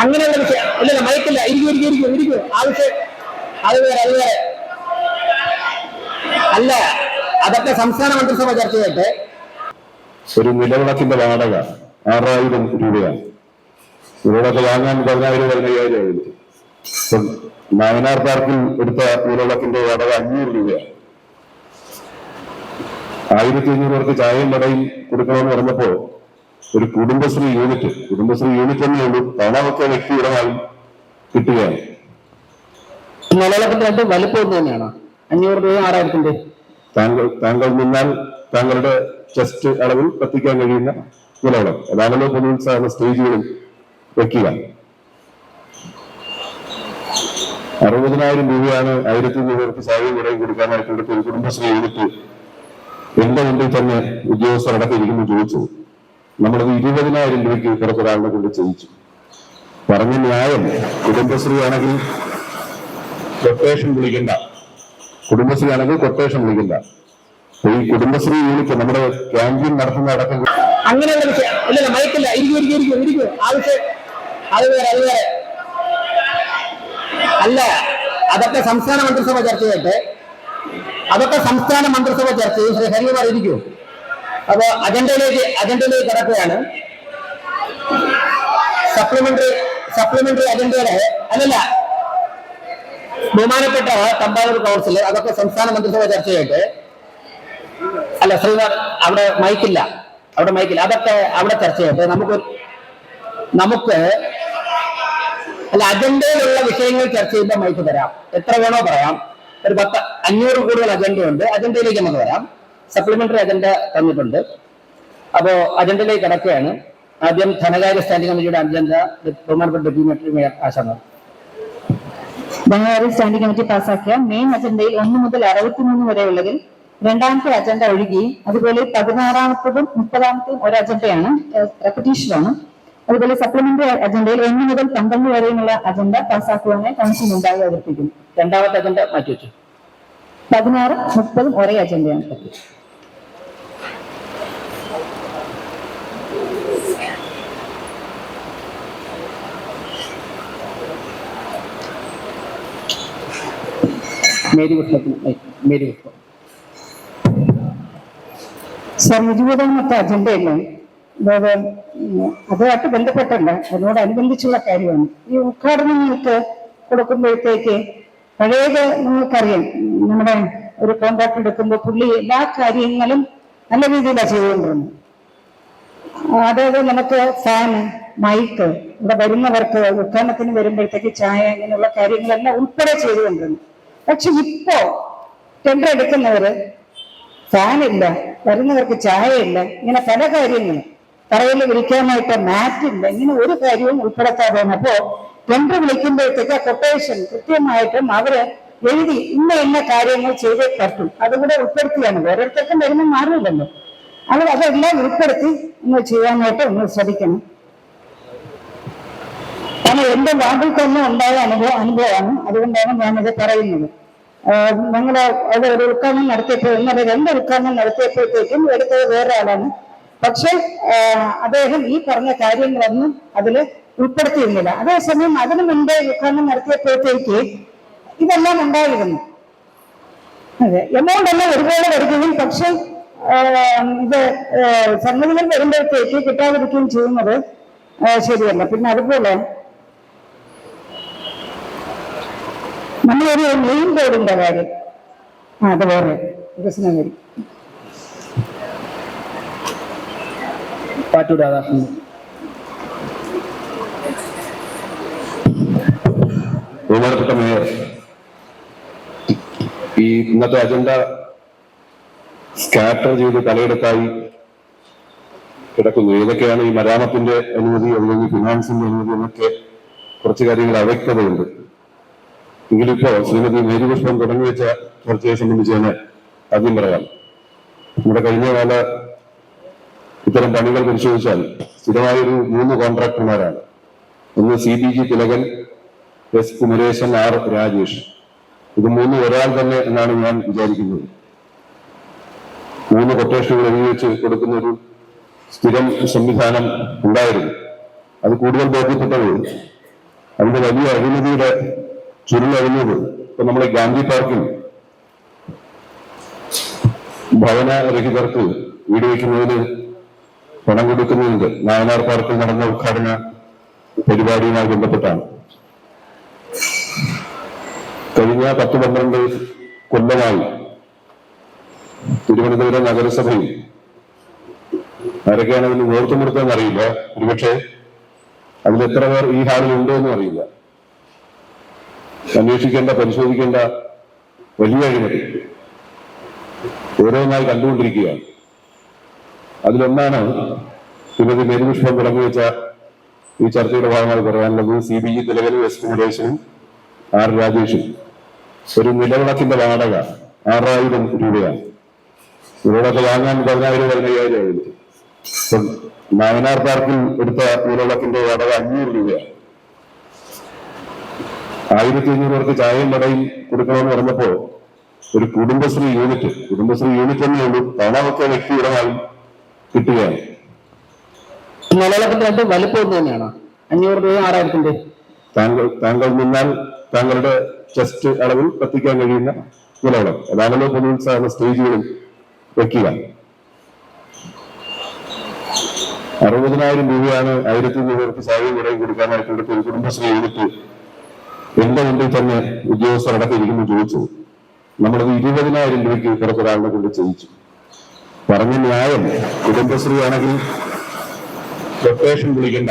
അങ്ങനെയുള്ള വിഷയം ഇല്ല, മയക്കില്ല, ഇരിക്കും ആവശ്യം അത് വേറെ അല്ല. അതൊക്കെ സംസ്ഥാന മന്ത്രിസഭ ചർച്ച ചെയ്തിട്ട്. ഒരു നിലവിളക്കിന്റെ വാടക 6000 രൂപയാണ്. നിലവിളക്ക് വാങ്ങാൻ 15,000 ആയിരുന്നു. നായനാർ പാർക്കിൽ എടുത്ത നിലവിളക്കിന്റെ വാടക 500 രൂപയാണ്. 1500 പേർക്ക് ചായയും വടയും കൊടുക്കണമെന്ന് പറഞ്ഞപ്പോ ഒരു കുടുംബശ്രീ യൂണിറ്റ് തന്നെയുള്ളൂ, പണമൊക്കെ വ്യക്തിപരമായി കിട്ടുകയാണ്. നിലവിളക്കിന്റെ വലിപ്പം തന്നെയാണോ 500 രൂപ 6000-ന്റെ? താങ്കൾ നിന്നാൽ താങ്കളുടെ ചെസ്റ്റ് അളവിൽ കത്തിക്കാൻ കഴിയുന്ന നിലവിളക്ക്, അതാണല്ലോ പൊതുത്സാഹ സ്റ്റേജുകളിൽ വെക്കുക. 60,000 രൂപയാണ് 1500 പേർക്ക് ചായയും വടയും കൊടുക്കാനായിട്ട് എടുത്ത ഒരു കുടുംബശ്രീ യൂണിറ്റ് എന്റെ മുമ്പിൽ തന്നെ ഉദ്യോഗസ്ഥർ അടക്കിയിരിക്കുന്നു ചോദിച്ചു. നമ്മളത് 20,000 രൂപയ്ക്ക് പുറത്തൊരാളിനെ കൊണ്ട് ചെയ്യിച്ചു. പറഞ്ഞ ന്യായം, കുടുംബശ്രീ ആണെങ്കിൽ കൊട്ടേഷൻ വിളിക്കണ്ട. ഈ കുടുംബശ്രീ യൂണിറ്റ് നമ്മുടെ ക്യാമ്പയിൻ നടത്തുന്ന അടക്കം അങ്ങനെയുള്ള വിഷയം ഇല്ല, മയക്കില്ല, ഇരിക്കും ആവശ്യം അത് വേറെ അല്ല. അതൊക്കെ സംസ്ഥാന മന്ത്രിസഭ ചർച്ച ചെയ്തിട്ട്. ശ്രീ ഹരികുമാർ ഇരിക്കൂ. അപ്പോ അജണ്ടയിലേക്ക് കിടക്കുകയാണ്. സപ്ലിമെന്ററി അജണ്ടയുടെ അല്ലല്ല, ബഹുമാനപ്പെട്ട തമ്പാനൂർ കൗൺസിൽ അതൊക്കെ സംസ്ഥാന മന്ത്രിസഭ ചർച്ച ചെയ്തിട്ട്. അല്ല ശ്രീകുമാർ, അവിടെ മൈക്കില്ല, അതൊക്കെ അവിടെ ചർച്ച ചെയ്തിട്ട് നമുക്ക് അല്ല, അജണ്ടയിലുള്ള വിഷയങ്ങൾ ചർച്ച ചെയ്യുമ്പോൾ മൈക്ക് തരാം, എത്ര വേണോ പറയാം. ഒരു 500 കൂടുതൽ അജണ്ടയുണ്ട്, അജണ്ടയിലേക്ക് നമുക്ക് വരാം. സപ്ലിമെന്ററി അജണ്ട തന്നിട്ടുണ്ട്. അപ്പോ അജണ്ടയിലേക്ക് കിടക്കുകയാണ്. ആദ്യം ധനകാര്യ സ്റ്റാൻഡിംഗ് കമ്മിറ്റിയുടെ അജണ്ട ബഹുമാനപ്പെട്ട ഡെപ്യൂട്ടി മേയർ ആശാനാണ്. ധനകാര്യ സ്റ്റാൻഡിംഗ് കമ്മിറ്റി പാസാക്കിയ മെയിൻ അജണ്ടയിൽ 1 മുതൽ 63 വരെയുള്ളതിൽ രണ്ടാമത്തെ അജണ്ട ഒഴികെ അതുപോലെ 16-ാമത്തേതും 30-ാമത്തേതും ഒരു അജണ്ടയാണ്, റെപ്പറ്റീഷനാണ്. അതുപോലെ സപ്ലിമെന്ററി അജണ്ടയിൽ 1 മുതൽ 12 വരെയുള്ള അജണ്ട പാസാക്കുവാനായി കൗൺസിൽ മുമ്പാകെ അവതരിപ്പിക്കുന്നു. രണ്ടാമത്തെ അജണ്ട മാറ്റിവെച്ചു. 16, 30 ഒരേ അജണ്ടയാണ്. മേരി സർ, 20-ാമത്തെ അജണ്ടയല്ലേ, അതുമായിട്ട് ബന്ധപ്പെട്ടല്ല, അതിനോടനുബന്ധിച്ചുള്ള കാര്യമാണ്. ഈ ഉദ്ഘാടനങ്ങൾക്ക് കൊടുക്കുമ്പോഴത്തേക്ക് പഴയത് നിങ്ങൾക്കറിയാം, നമ്മുടെ ഒരു കോൺട്രാക്ട് എടുക്കുമ്പോൾ പുള്ളി എല്ലാ കാര്യങ്ങളും നല്ല രീതിയിലാണ് ചെയ്തുകൊണ്ടിരുന്നത്. അതായത് നമുക്ക് ഫാന്, മൈക്ക്, ഇവിടെ വരുന്നവർക്ക് ഉദ്ഘാടനത്തിന് വരുമ്പോഴത്തേക്ക് ചായ, ഇങ്ങനെയുള്ള കാര്യങ്ങളെല്ലാം ഉൾപ്പെടെ ചെയ്തുകൊണ്ടിരുന്നു. പക്ഷെ ഇപ്പോ ടെൻഡർ എടുക്കുന്നവര് ഫാനില്ല, വരുന്നവർക്ക് ചായ ഇല്ല, ഇങ്ങനെ പല കാര്യങ്ങളും, തറയിൽ വിളിക്കാനായിട്ട് മാറ്റില്ല, ഇങ്ങനെ ഒരു കാര്യവും ഉൾപ്പെടുത്താതെ അപ്പോ ടെൻഡർ വിളിക്കുമ്പോഴത്തേക്ക് ആ കൊട്ടേഷൻ കൃത്യമായിട്ടും അവര് എഴുതി ഇന്ന കാര്യങ്ങൾ ചെയ്തേ പറ്റും, അതുകൂടെ ഉൾപ്പെടുത്തിയാണ്. ഓരോരുത്തർക്കും വരുന്ന മാറില്ലല്ലോ, അതെല്ലാം ഉൾപ്പെടുത്തി ഒന്ന് ചെയ്യാനായിട്ട് ഒന്ന് ശ്രദ്ധിക്കണം. കാരണം എന്റെ വാർഡിൽ തന്നെ ഉണ്ടായ അനുഭവമാണ്, അതുകൊണ്ടാണ് ഞാനിത് പറയുന്നത്. ഞങ്ങള് അത് ഒരു ഉദ്ഘാടനം നടത്തിയപ്പോൾ, ഇന്നലെ 2 ഉദ്ഘാടനം നടത്തിയപ്പോഴത്തേക്കും എടുത്തത് വേറെ ആളാണ്. പക്ഷെ അദ്ദേഹം ഈ പറഞ്ഞ കാര്യങ്ങളൊന്നും അതിൽ ഉൾപ്പെടുത്തിയിരുന്നില്ല. അതേസമയം അതിനു മുൻപേ ഉദ്ഘാടനം നടത്തിയപ്പോഴത്തേക്ക് ഇതെല്ലാം ഉണ്ടായിരുന്നു. അതെ, എമൗണ്ട് എല്ലാം ഒരുപോലെ വരികയും പക്ഷെ ഇത് സംഗതികൾ വരുമ്പോഴത്തേക്ക് കിട്ടാതിരിക്കുകയും ചെയ്യുന്നത് ശരിയല്ല. പിന്നെ അതുപോലെ നമ്മളൊരു മെയിൻ ബോർഡിന്റെ കാര്യം, അത് വേറെ പ്രശ്നം വരും. ബഹുമാനപ്പെട്ട മേയർ, ഈ ഇന്നത്തെ അജണ്ട സ്കാറ്റർ ചെയ്ത് തലയെടുത്തായി കിടക്കുന്നു. ഏതൊക്കെയാണ് ഈ മരാമത്തിന്റെ അനുമതി, അല്ലെങ്കിൽ ഫിനാൻസിന്റെ അനുമതി എന്നൊക്കെ കുറച്ച് കാര്യങ്ങൾ അവ്യക്തതയുണ്ട്. എങ്കിലിപ്പോ ശ്രീമതി മേരി പുഷ്പം തുടങ്ങി വെച്ച ചർച്ചയെ സംബന്ധിച്ച് തന്നെ ആദ്യം പറയാം. നമ്മുടെ കഴിഞ്ഞ കാല ഇത്തരം പണികൾ പരിശോധിച്ചാൽ സ്ഥിരമായൊരു 3 കോൺട്രാക്ടർമാരാണ്. ഒന്ന് CBG Thilakan, S Kumaresan, R Rajesh. ഇത് 3 ഒരാൾ തന്നെ എന്നാണ് ഞാൻ വിചാരിക്കുന്നത്. 3 കൊട്ടേഷനുകൾ എഴുതി വെച്ച് കൊടുക്കുന്ന ഒരു സ്ഥിരം സംവിധാനം ഉണ്ടായിരുന്നു. അത് കൂടുതൽ ബോധ്യപ്പെട്ടത് അതിന്റെ വലിയ അഴിമതിയുടെ ചുരുളഴിഞ്ഞത് ഇപ്പൊ നമ്മുടെ ഗാന്ധി പാർക്കിൽ ഭവനരഹിതർക്ക് വീട് വയ്ക്കുന്നതിന് പണം കൊടുക്കുന്നതിന്റെ നായനാർ പാർക്കിൽ നടന്ന ഉദ്ഘാടന പരിപാടിയുമായി ബന്ധപ്പെട്ടാണ്. കഴിഞ്ഞ 10-12 കൊല്ലമായി തിരുവനന്തപുരം നഗരസഭയിൽ ആരൊക്കെയാണ് അതിന് നേതൃത്വം കൊടുത്തതെന്ന് അറിയില്ല. ഒരുപക്ഷെ അതിലെത്ര പേർ ഈ ഹാളിൽ ഉണ്ടോ എന്നും അറിയില്ല. അന്വേഷിക്കേണ്ട, പരിശോധിക്കേണ്ട വലിയ അഴിമതി ഓരോന്നായി കണ്ടുകൊണ്ടിരിക്കുകയാണ്. അതിലൊന്നാണ് ശ്രീമതി മേരിപുഷ്പം തുടങ്ങി വെച്ച ഈ ചർച്ചയുടെ ഭാഗമായി പറയാനുള്ളത്. CBG തിലകനും S കുമരേശനും R രാജേഷും ഒരു നിലവിളക്കിന്റെ വാടക 6000 രൂപയാണ്. നിലവിളക്ക് വാങ്ങാൻ 14,000-15,000 ആയിരുന്നു. നായനാർ പാർക്കിൽ എടുത്ത നിലവിളക്കിന്റെ വാടക 500 രൂപയാണ്. 1500 പേർക്ക് ചായയും വടയും കൊടുക്കണമെന്ന് പറഞ്ഞപ്പോ ഒരു കുടുംബശ്രീ യൂണിറ്റ് തന്നെയുള്ളൂ, പണമൊക്കെ വ്യക്തിപരമായി കിട്ടുകയാണ്. നിലവിളക്കിന്റെ രണ്ട് വലിപ്പം തന്നെയാണോ? 500 രൂപ 6000-ന്റെ? താങ്കൾ നിന്നാൽ താങ്കളുടെ ചെസ്റ്റ് അളവിൽ കത്തിക്കാൻ കഴിയുന്ന നിലവിളക്ക്. അതാണല്ലോ പൊതുത്സാഹ സ്റ്റേജുകളിൽ വെക്കുക. 60,000 രൂപയാണ് 1500 പേർക്ക് ചായയും വടയും കൊടുക്കാനായിട്ട് എടുത്ത ഒരു കുടുംബശ്രീ യൂണിറ്റ് എന്റെ മുമ്പിൽ തന്നെ ഉദ്യോഗസ്ഥർ അടക്കിയിരിക്കുന്നു ചോദിച്ചത്. നമ്മളത് 20,000 രൂപയ്ക്ക് പുറത്തൊരാളിനെ കൊണ്ട് ചെയ്യിച്ചു. പറഞ്ഞ ന്യായം, കുടുംബശ്രീ ആണെങ്കിൽ കൊട്ടേഷൻ വിളിക്കണ്ട.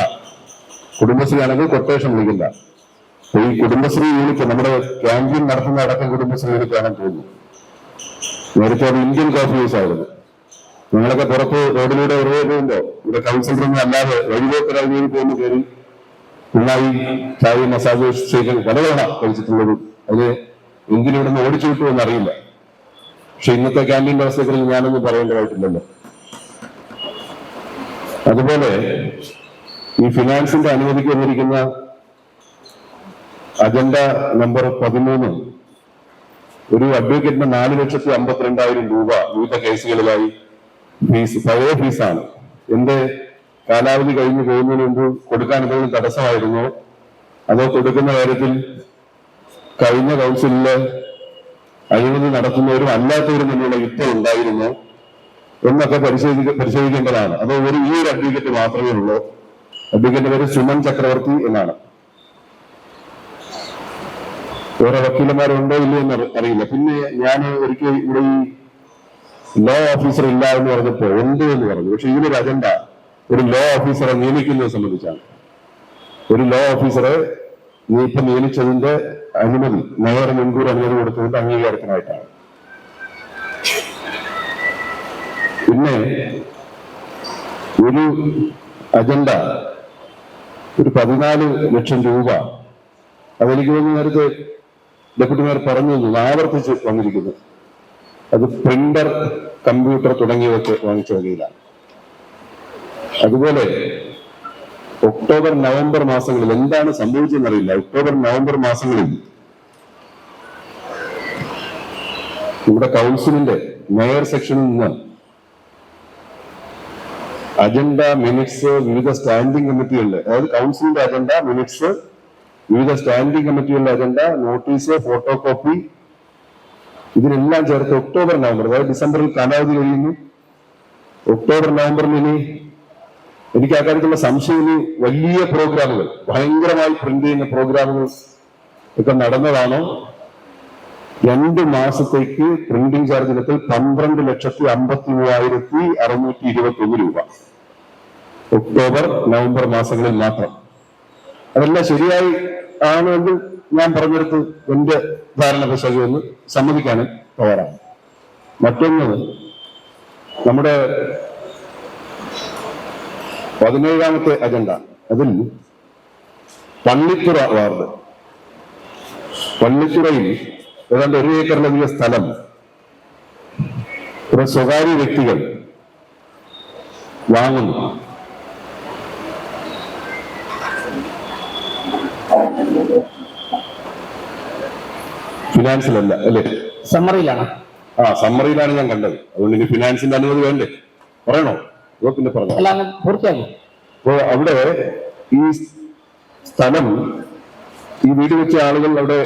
ഈ കുടുംബശ്രീ യൂണിറ്റ് നമ്മുടെ ക്യാമ്പയിൻ നടത്തുന്ന അടക്കം കുടുംബശ്രീ യൂണിറ്റാണെന്ന് തോന്നുന്നു. നേരത്തെ അത് ഇന്ത്യൻ കോഫി ഹൗസ് ആയിരുന്നു. നിങ്ങളൊക്കെ പുറത്ത് റോഡിലൂടെ വെറുതെ പോകുമ്പോ ഇവിടെ കൗൺസിൽ റൂം അല്ലാതെ വഴിപോക്കരായി പോകുന്ന കയറി പിള്ളായി ചായ മസാജ് ഷേക്ക് പലതവണ കഴിച്ചിട്ടുള്ളത്. അത് എന്തിനിവിടെ നിന്ന് ഓടിച്ചു കിട്ടുമെന്ന് അറിയില്ല. പക്ഷെ ഇന്നത്തെ ക്യാമ്പയിൻ വ്യവസ്ഥകളിൽ ഞാനൊന്നും പറയേണ്ടതായിട്ടില്ലല്ലോ. അതുപോലെ ഈ ഫിനാൻസിന്റെ അനുമതിക്ക് വന്നിരിക്കുന്ന അജണ്ട നമ്പർ 13 ഒരു അഡ്വക്കേറ്റിന് 4,52,000 രൂപ വിവിധ കേസുകളിലായി ഫീസ്, പഴയ ഫീസാണ്. എന്റെ കാലാവധി കഴിഞ്ഞു പോകുന്നതിന് മുമ്പ് കൊടുക്കാൻ എന്തെങ്കിലും തടസ്സമായിരുന്നോ, അതോ കൊടുക്കുന്ന കാര്യത്തിൽ കഴിഞ്ഞ കൗൺസിലില് അഴിമതി നടത്തുന്നവരും അല്ലാത്തവരും തമ്മിലുള്ള യുദ്ധം ഉണ്ടായിരുന്നോ എന്നൊക്കെ പരിശോധിക്കേണ്ടതാണ്. അതോ ഈ ഒരു അഡ്വക്കേറ്റ് മാത്രമേ ഉള്ളൂ? അഡ്വക്കേറ്റ് പേര് സുമൻ ചക്രവർത്തി എന്നാണ്. വേറെ വക്കീലന്മാരുണ്ടോ ഇല്ലയോ എന്ന് അറിയില്ല. പിന്നെ ഞാൻ ഒരിക്കൽ ഇവിടെ ഈ ലോ ഓഫീസർ ഇല്ല എന്ന് പറഞ്ഞപ്പോ ഉണ്ട് എന്ന് പറഞ്ഞു. പക്ഷെ ഇതിനൊരു അജണ്ട ഒരു ലോ ഓഫീസറെ നിയമിക്കുന്നത് സംബന്ധിച്ചാണ്. ഒരു ലോ ഓഫീസറെ ഇപ്പൊ നിയമിച്ചതിന്റെ അനുമതി മേയർ മുൻകൂർ അനുമതി കൊടുത്തതിന്റെ അംഗീകാരത്തിനായിട്ടാണ്. പിന്നെ ഒരു അജണ്ട ഒരു 14 ലക്ഷം രൂപ, അതെനിക്ക് തോന്നുന്നു നേരത്തെ ഡെപ്യൂട്ടി മേയർ പറഞ്ഞു, ആവർത്തിച്ച് വന്നിരിക്കുന്നു. അത് പ്രിന്റർ, കമ്പ്യൂട്ടർ തുടങ്ങിയവർക്ക് വാങ്ങിച്ച വകയിലാണ്. അതുപോലെ ഒക്ടോബർ നവംബർ മാസങ്ങളിൽ എന്താണ് സംഭവിച്ചതെന്നറിയില്ല. ഒക്ടോബർ നവംബർ മാസങ്ങളിൽ നമ്മുടെ കൗൺസിലിന്റെ മേയർ സെക്ഷനിൽ നിന്ന് അജണ്ട, മിനിറ്റ്സ്, വിവിധ സ്റ്റാൻഡിംഗ് കമ്മിറ്റികളുടെ, അതായത് കൗൺസിലിന്റെ അജണ്ട, മിനിറ്റ്സ്, വിവിധ സ്റ്റാൻഡിംഗ് കമ്മിറ്റികളുടെ അജണ്ട, നോട്ടീസ്, ഫോട്ടോ കോപ്പി, ഇതിനെല്ലാം ചേർത്ത് ഒക്ടോബർ നവംബർ, അതായത് ഡിസംബറിൽ കാലാവധി കഴിയുന്നു. ഒക്ടോബർ നവംബറിൽ ഇനി എനിക്ക് ആ കാര്യത്തിലുള്ള സംശയം, ഇനി വലിയ പ്രോഗ്രാമുകൾ, ഭയങ്കരമായി പ്രിന്റ് ചെയ്യുന്ന പ്രോഗ്രാമുകൾ ഒക്കെ നടന്നതാണോ? 2 മാസത്തേക്ക് പ്രിന്റിംഗ് ചാർജ് ഇനത്തിൽ 12,53,621 രൂപ ഒക്ടോബർ നവംബർ മാസങ്ങളിൽ മാത്രം. അതെല്ലാം ശരിയായി ആണെങ്കിൽ ഞാൻ പറഞ്ഞെടുത്ത് എന്റെ ധാരണ പ്രസംഗം ഒന്ന് സമ്മതിക്കാനും തയ്യാറാണ്. മറ്റൊന്ന്, നമ്മുടെ 17ാമത്തെ അജണ്ട, അതിൽ പള്ളിത്തുറ വാർഡ്, പള്ളിത്തുറയിൽ ഏതാണ്ട് 1 ഏക്കറിലധികം സ്ഥലം കുറെ സ്വകാര്യ വ്യക്തികൾ വാങ്ങുന്നു. ഫിനാൻസിലല്ല അല്ലേ? സമ്മറിയിലാണ്. സമ്മറിയിലാണ് ഞാൻ കണ്ടത്. അതുകൊണ്ട് ഇനി ഫിനാൻസിന്റെ അനുമതി വേണ്ടേ? പറയണോ? അതോ പിന്നെ പറഞ്ഞു പൂർത്തിയാക്കി. അപ്പോ അവിടെ ഈ സ്ഥലം ഈ വീട് വെച്ച ആളുകൾ അവിടെ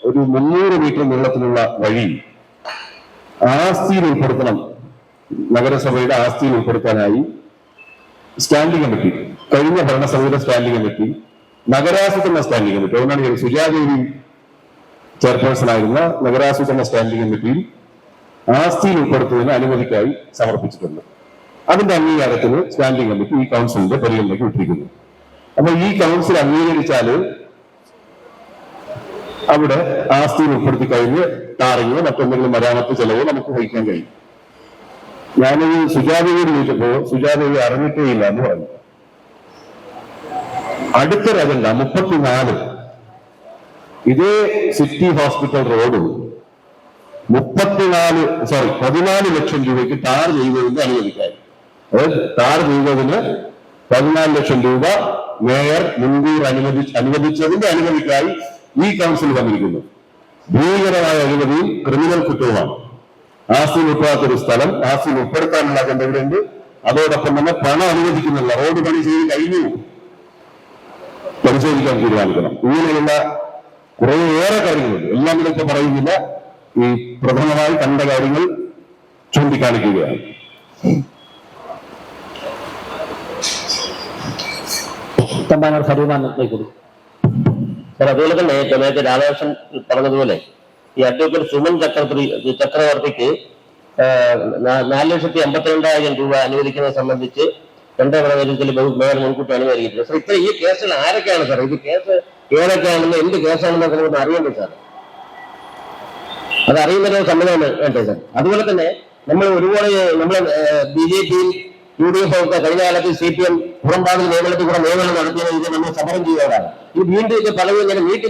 ഒരു 300 മീറ്റർ നീളത്തിലുള്ള വഴി ആസ്തിയിൽ ഉൾപ്പെടുത്തണം, നഗരസഭയുടെ ആസ്തിയിൽ ഉൾപ്പെടുത്താനായി സ്റ്റാൻഡിംഗ് കമ്മിറ്റി, കഴിഞ്ഞ ഭരണസഭയുടെ സ്റ്റാൻഡിംഗ് കമ്മിറ്റി, നഗരാസൂത്രണ സ്റ്റാൻഡിംഗ് കമ്മിറ്റി, അതുകൊണ്ടാണ് സുജാദേവി ചെയർപേഴ്സൺ ആയിരുന്ന നഗരാസൂത്രണ സ്റ്റാൻഡിംഗ് കമ്മിറ്റിയിൽ ആസ്തിയിൽ ഉൾപ്പെടുത്തുന്നതിന് അനുമതിക്കായി സമർപ്പിച്ചിട്ടുണ്ട്. അതിന്റെ അംഗീകാരത്തിന് സ്റ്റാൻഡിംഗ് കമ്മിറ്റി ഈ കൗൺസിലിന്റെ പരിഗണനയ്ക്ക് വിട്ടിരിക്കുന്നു. അപ്പൊ ഈ കൗൺസിൽ അംഗീകരിച്ചാല് അവിടെ ആസ്തിയിൽ ഉൾപ്പെടുത്തി കഴിഞ്ഞ് ടാറിങ്ങോ മറ്റെന്തെങ്കിലും മരാമത്ത് ചെലവോ നമുക്ക് വഹിക്കാൻ കഴിയും. ഞാനത് സുജാതയോട് ചോദിച്ചപ്പോ സുജാതയെ അറിഞ്ഞിട്ടേ ഇല്ല എന്ന് പറഞ്ഞു. അടുത്തൊരു അജണ്ട 34 ഇതേ സിറ്റി ഹോസ്പിറ്റൽ റോഡ് 14 ലക്ഷം രൂപയ്ക്ക് ടാർ ചെയ്യുന്നതിന് അനുവദിക്കായി. അതായത് ടാർ ചെയ്യുന്നതിന് 14 ലക്ഷം രൂപ മേയർ മുൻകൂർ അനുവദിച്ചതിന്റെ അനുമതിക്കായി ഈ കൗൺസിൽ വന്നിരിക്കുന്നു. ഭീകരമായ അനുമതിയും ക്രിമിനൽ കുറ്റവുമാണ്. ആസ്തിയിൽ ഉൾപ്പെടാത്തൊരു സ്ഥലം ആസ്തിയിൽ ഉൾപ്പെടുത്താനുള്ള അജണ്ട ഇവിടെയുണ്ട്. അതോടൊപ്പം തന്നെ പണം അനുവദിക്കുന്നില്ല. റോഡ് പണി ചെയ്ത് കഴിഞ്ഞു, പരിശോധിക്കാൻ തീരുമാനിക്കണം. ഇങ്ങനെയുള്ള കുറേയേറെ കാര്യങ്ങളുണ്ട്. എല്ലാം ഇതിലൊക്കെ പറയുന്നില്ല. ഈ പ്രഥമമായി കണ്ട കാര്യങ്ങൾ ചൂണ്ടിക്കാണിക്കുകയാണ്. സാർ, അതുപോലെ തന്നെ നേരത്തെ രാധാകൃഷ്ണൻ പറഞ്ഞതുപോലെ ഈ അഡ്വക്കേറ്റ് സുമൻ ചക്രവർത്തിക്ക് 4,52,000 രൂപ അനുവദിക്കുന്നത് സംബന്ധിച്ച് രണ്ടാം പ്രദേശത്തിൽ മേയർ മുൻകൂട്ടി അനുവദിക്കില്ല. സാർ, ഇത്ര ഈ കേസുകൾ ആരൊക്കെയാണ് സാർ? ഇത് കേസ് ഏതൊക്കെയാണെന്ന്, എന്ത് കേസാണെന്നൊക്കെ നമുക്ക് അറിയണ്ടേ സാർ? അത് അറിയുന്നൊരു സംവിധാനം വേണ്ടേ സാർ? അതുപോലെ തന്നെ നമ്മൾ ഒരുപാട് BJP-യും UDF ഒക്കെ കഴിഞ്ഞ കാലത്ത് CPM പുറംപാടിൽ നിയമനത്തിൽ കൂടെ നിയമനം നടത്തിയത് ഇത് നമ്മൾ സമരം ചെയ്തവരാണ്. ഈ വീണ്ടും ഇത് പലതും ഇങ്ങനെ നീട്ടി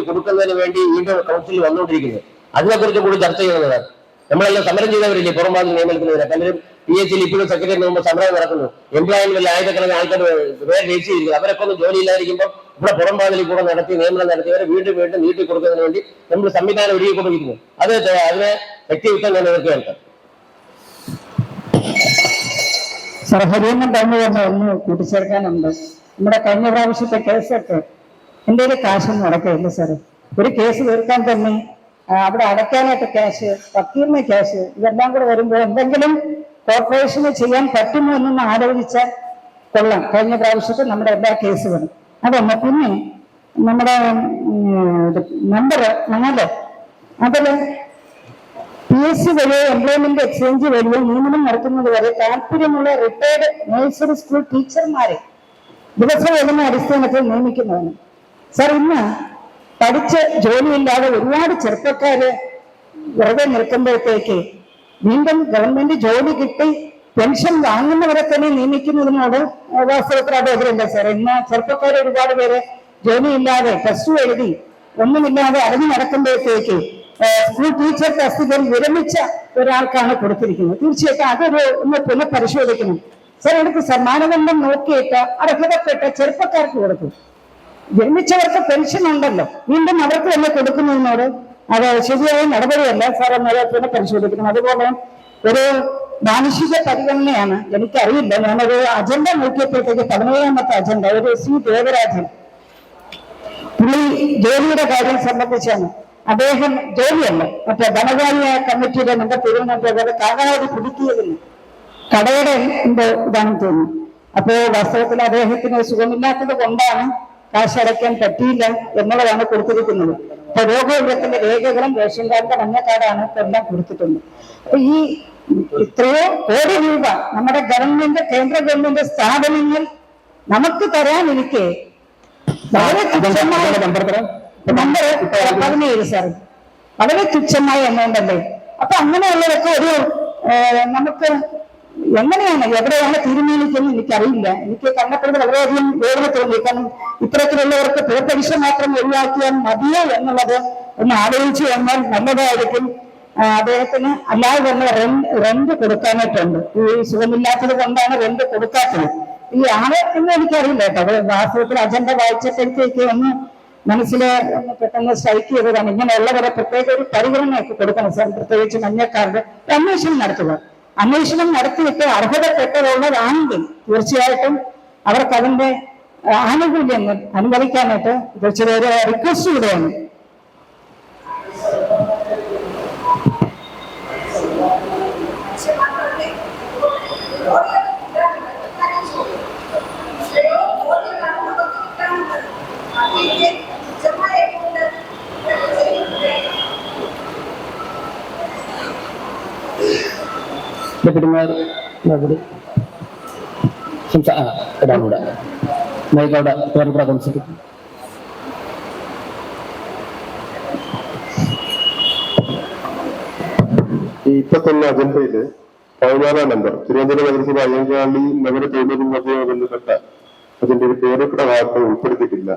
കൊടുക്കുന്നതിന് വേണ്ടി വീണ്ടും കൗൺസിലിൽ വന്നുകൊണ്ടിരിക്കുന്നത്. അതിനെക്കുറിച്ച് കൂടി ചർച്ച ചെയ്യുന്നതാണ്. നമ്മളെല്ലാം സമരം ചെയ്തവരില്ലേ പുറംപാടിൽ നിയമനത്തിനെതിരെ? പലരും PHL ഇപ്പോഴും സെക്രട്ടറി മുമ്പ് സമരം നടക്കുന്നു. എംപ്ലോയ്മെന്റ് ആയിരക്കണക്കിന് ആൾക്കാർ പേര് രജിച്ചിരിക്കുന്നു. അവരൊക്കെ ഒന്നും ജോലി ഇല്ലാതിരിക്കുമ്പോൾ ഇവിടെ പുറംപാടിൽ കൂടെ നിയമനം നടത്തിയവരെ വീണ്ടും നീട്ടി കൊടുക്കുന്നതിന് വേണ്ടി നമ്മൾ സംവിധാനം ഒരുക്കിക്കൊണ്ടിരിക്കുന്നു. അതിനെ വ്യക്തിയുക്തം ഞാൻ ഇവർക്ക് കേൾക്കാം. സർഹരിയൊന്നും പറഞ്ഞു തന്നെ ഒന്ന് കൂട്ടിച്ചേർക്കാനുണ്ട്. നമ്മുടെ കഴിഞ്ഞ പ്രാവശ്യത്തെ കേസൊക്കെ എൻ്റെ ഒരു കാശൊന്നും അടക്കമില്ല സാറ്. ഒരു കേസ് തീർക്കാൻ തന്നെ അവിടെ അടയ്ക്കാനായിട്ട് ക്യാഷ്, വക്കീലിന് ക്യാഷ്, ഇതെല്ലാം കൂടെ വരുമ്പോൾ എന്തെങ്കിലും കോർപ്പറേഷന് ചെയ്യാൻ പറ്റുമോ എന്നൊന്ന് ആലോചിച്ചാൽ കൊള്ളാം. കഴിഞ്ഞ പ്രാവശ്യത്തെ നമ്മുടെ എല്ലാ കേസുകളും അതൊന്ന്. പിന്നെ നമ്മുടെ നമ്പർ 4 അതിൽ PSC വഴിയോ എംപ്ലോയ്മെന്റ് എക്സ്ചേഞ്ച് വഴിയോ നിയമനം നടത്തുന്നത് വരെ താല്പര്യമുള്ള റിട്ടയർഡ് നഴ്സറി സ്കൂൾ ടീച്ചർമാരെ ദിവസവേതന അടിസ്ഥാനത്തിൽ നിയമിക്കുന്നതാണ്. സാർ, ഇന്ന് പഠിച്ച് ജോലിയില്ലാതെ ഒരുപാട് ചെറുപ്പക്കാര് വെറുതെ നിൽക്കുമ്പോഴത്തേക്ക് വീണ്ടും ഗവൺമെന്റ് ജോലി കിട്ടി പെൻഷൻ വാങ്ങുന്നവരെ തന്നെ നിയമിക്കുന്നതിനോട് വാസ്തവത്തിൽ അതെതിരല്ല സാർ. ഇന്ന് ചെറുപ്പക്കാർ ഒരുപാട് പേര് ജോലിയില്ലാതെ +2 എഴുതി ഒന്നുമില്ലാതെ അറിഞ്ഞു നടക്കുമ്പോഴത്തേക്ക് സ്കൂൾ ടീച്ചർ തസ്തികയിൽ വിരമിച്ച ഒരാൾക്കാണ് കൊടുത്തിരിക്കുന്നത്. തീർച്ചയായിട്ടും അതൊരു ഒന്ന് പുനഃപരിശോധിക്കണം സാർ. എടുത്ത് സമ്മാനദണ്ഡം നോക്കിയിട്ട് അർഹതപ്പെട്ട ചെറുപ്പക്കാർക്ക് കൊടുക്കും. വിരമിച്ചവർക്ക് പെൻഷൻ ഉണ്ടല്ലോ, വീണ്ടും അവർക്ക് തന്നെ കൊടുക്കുന്നതിനോട് അത് ശരിയായ നടപടിയല്ല സാർ. എന്നത് പുനഃപരിശോധിക്കണം. അതുപോലെ ഒരു മാനുഷിക പരിഗണനയാണ്. എനിക്കറിയില്ല, ഞാനൊരു അജണ്ട നോക്കിയപ്പോഴത്തേക്ക് 17ാമത്തെ അജണ്ട ഒരു C. ദേവരാജൻ പുള്ളി ജോലിയുടെ കാര്യം സംബന്ധിച്ചാണ്. അദ്ദേഹം ജോലിയല്ല, മറ്റേ ധനകാര്യ കമ്മിറ്റിയുടെ നമ്മുടെ തിരുവനന്തപുരം കാലാവധി പുതുക്കിയതിന് കടയുടെ ഇതാണെന്ന് തോന്നുന്നു. അപ്പോ വാസ്തവത്തിൽ അദ്ദേഹത്തിന് സുഖമില്ലാത്തത് കൊണ്ടാണ് കാശ് അടയ്ക്കാൻ പറ്റിയില്ല എന്നുള്ളതാണ് കൊടുത്തിരിക്കുന്നത്. അപ്പൊ രോഗവിവരത്തിന്റെ രേഖകളും റേഷൻ കാർഡിന്റെ മഞ്ഞക്കാർഡാണ് എല്ലാം കൊടുത്തിട്ടുണ്ട്. അപ്പൊ ഈ ഇത്രയോ കോടി രൂപ നമ്മുടെ ഗവൺമെന്റ്, കേന്ദ്ര ഗവൺമെന്റ് സ്ഥാപനങ്ങൾ നമുക്ക് തരാനിരിക്കെ വളരെ തുച്ഛമായ നമ്പർ 17 സാർ, വളരെ തുച്ഛമായ എമൗണ്ടല്ലേ. അപ്പൊ അങ്ങനെയുള്ളതൊക്കെ ഒരു നമുക്ക് എങ്ങനെയാണ് എവിടെയാണ് തീരുമാനിക്കുന്നത് എനിക്കറിയില്ല. എനിക്ക് കണ്ടപ്പോൾ വളരെയധികം വേദന തോന്നി. കാരണം ഇത്തരത്തിലുള്ളവർക്ക് പേപ്പരീക്ഷ മാത്രം ഒഴിവാക്കിയാൽ മതിയോ എന്നുള്ളത് ഒന്ന് ആലോചിച്ച് കഴിഞ്ഞാൽ നല്ലതായിരിക്കും. അദ്ദേഹത്തിന് അല്ലാതെ തന്നെ റെന്റ് കൊടുക്കാനായിട്ടുണ്ട്. ഈ സുഖമില്ലാത്തത് കൊണ്ടാണ് റെന്റ് കൊടുക്കാത്തത്. ഈ ആളെ എന്ന് എനിക്കറിയില്ല കേട്ടോ. വാസ്തവത്തിൽ അജണ്ട വായിച്ചപ്പോഴത്തേക്ക് ഒന്ന് മനസ്സില് പെട്ടെന്ന് സ്ട്രൈക്ക് ചെയ്തതാണ്. ഇങ്ങനെയുള്ളവരെ പ്രത്യേക ഒരു പരിഗണനയൊക്കെ കൊടുക്കണം സാർ. പ്രത്യേകിച്ച് മഞ്ഞക്കാരുടെ അന്വേഷണം നടത്തുക. അന്വേഷണം നടത്തിയിട്ട് അർഹതപ്പെട്ടതുള്ളതാണെങ്കിൽ തീർച്ചയായിട്ടും അവർക്ക് അതിന്റെ ആനുകൂല്യങ്ങൾ അനുഭവിക്കാനായിട്ട് ചെറിയൊരു റിക്വസ്റ്റ് കൂടെയാണ്. ഇപ്പൊ തന്നെ അജണ്ടയില് 14 നമ്പർ തിരുവനന്തപുരം നഗരസഭ അയ്യങ്കാളി നഗര തൊഴിലുറപ്പുമായി ബന്ധപ്പെട്ട അതിന്റെ ഒരു പേരൊക്കെ വാർത്ത ഉൾപ്പെടുത്തിയിട്ടില്ല.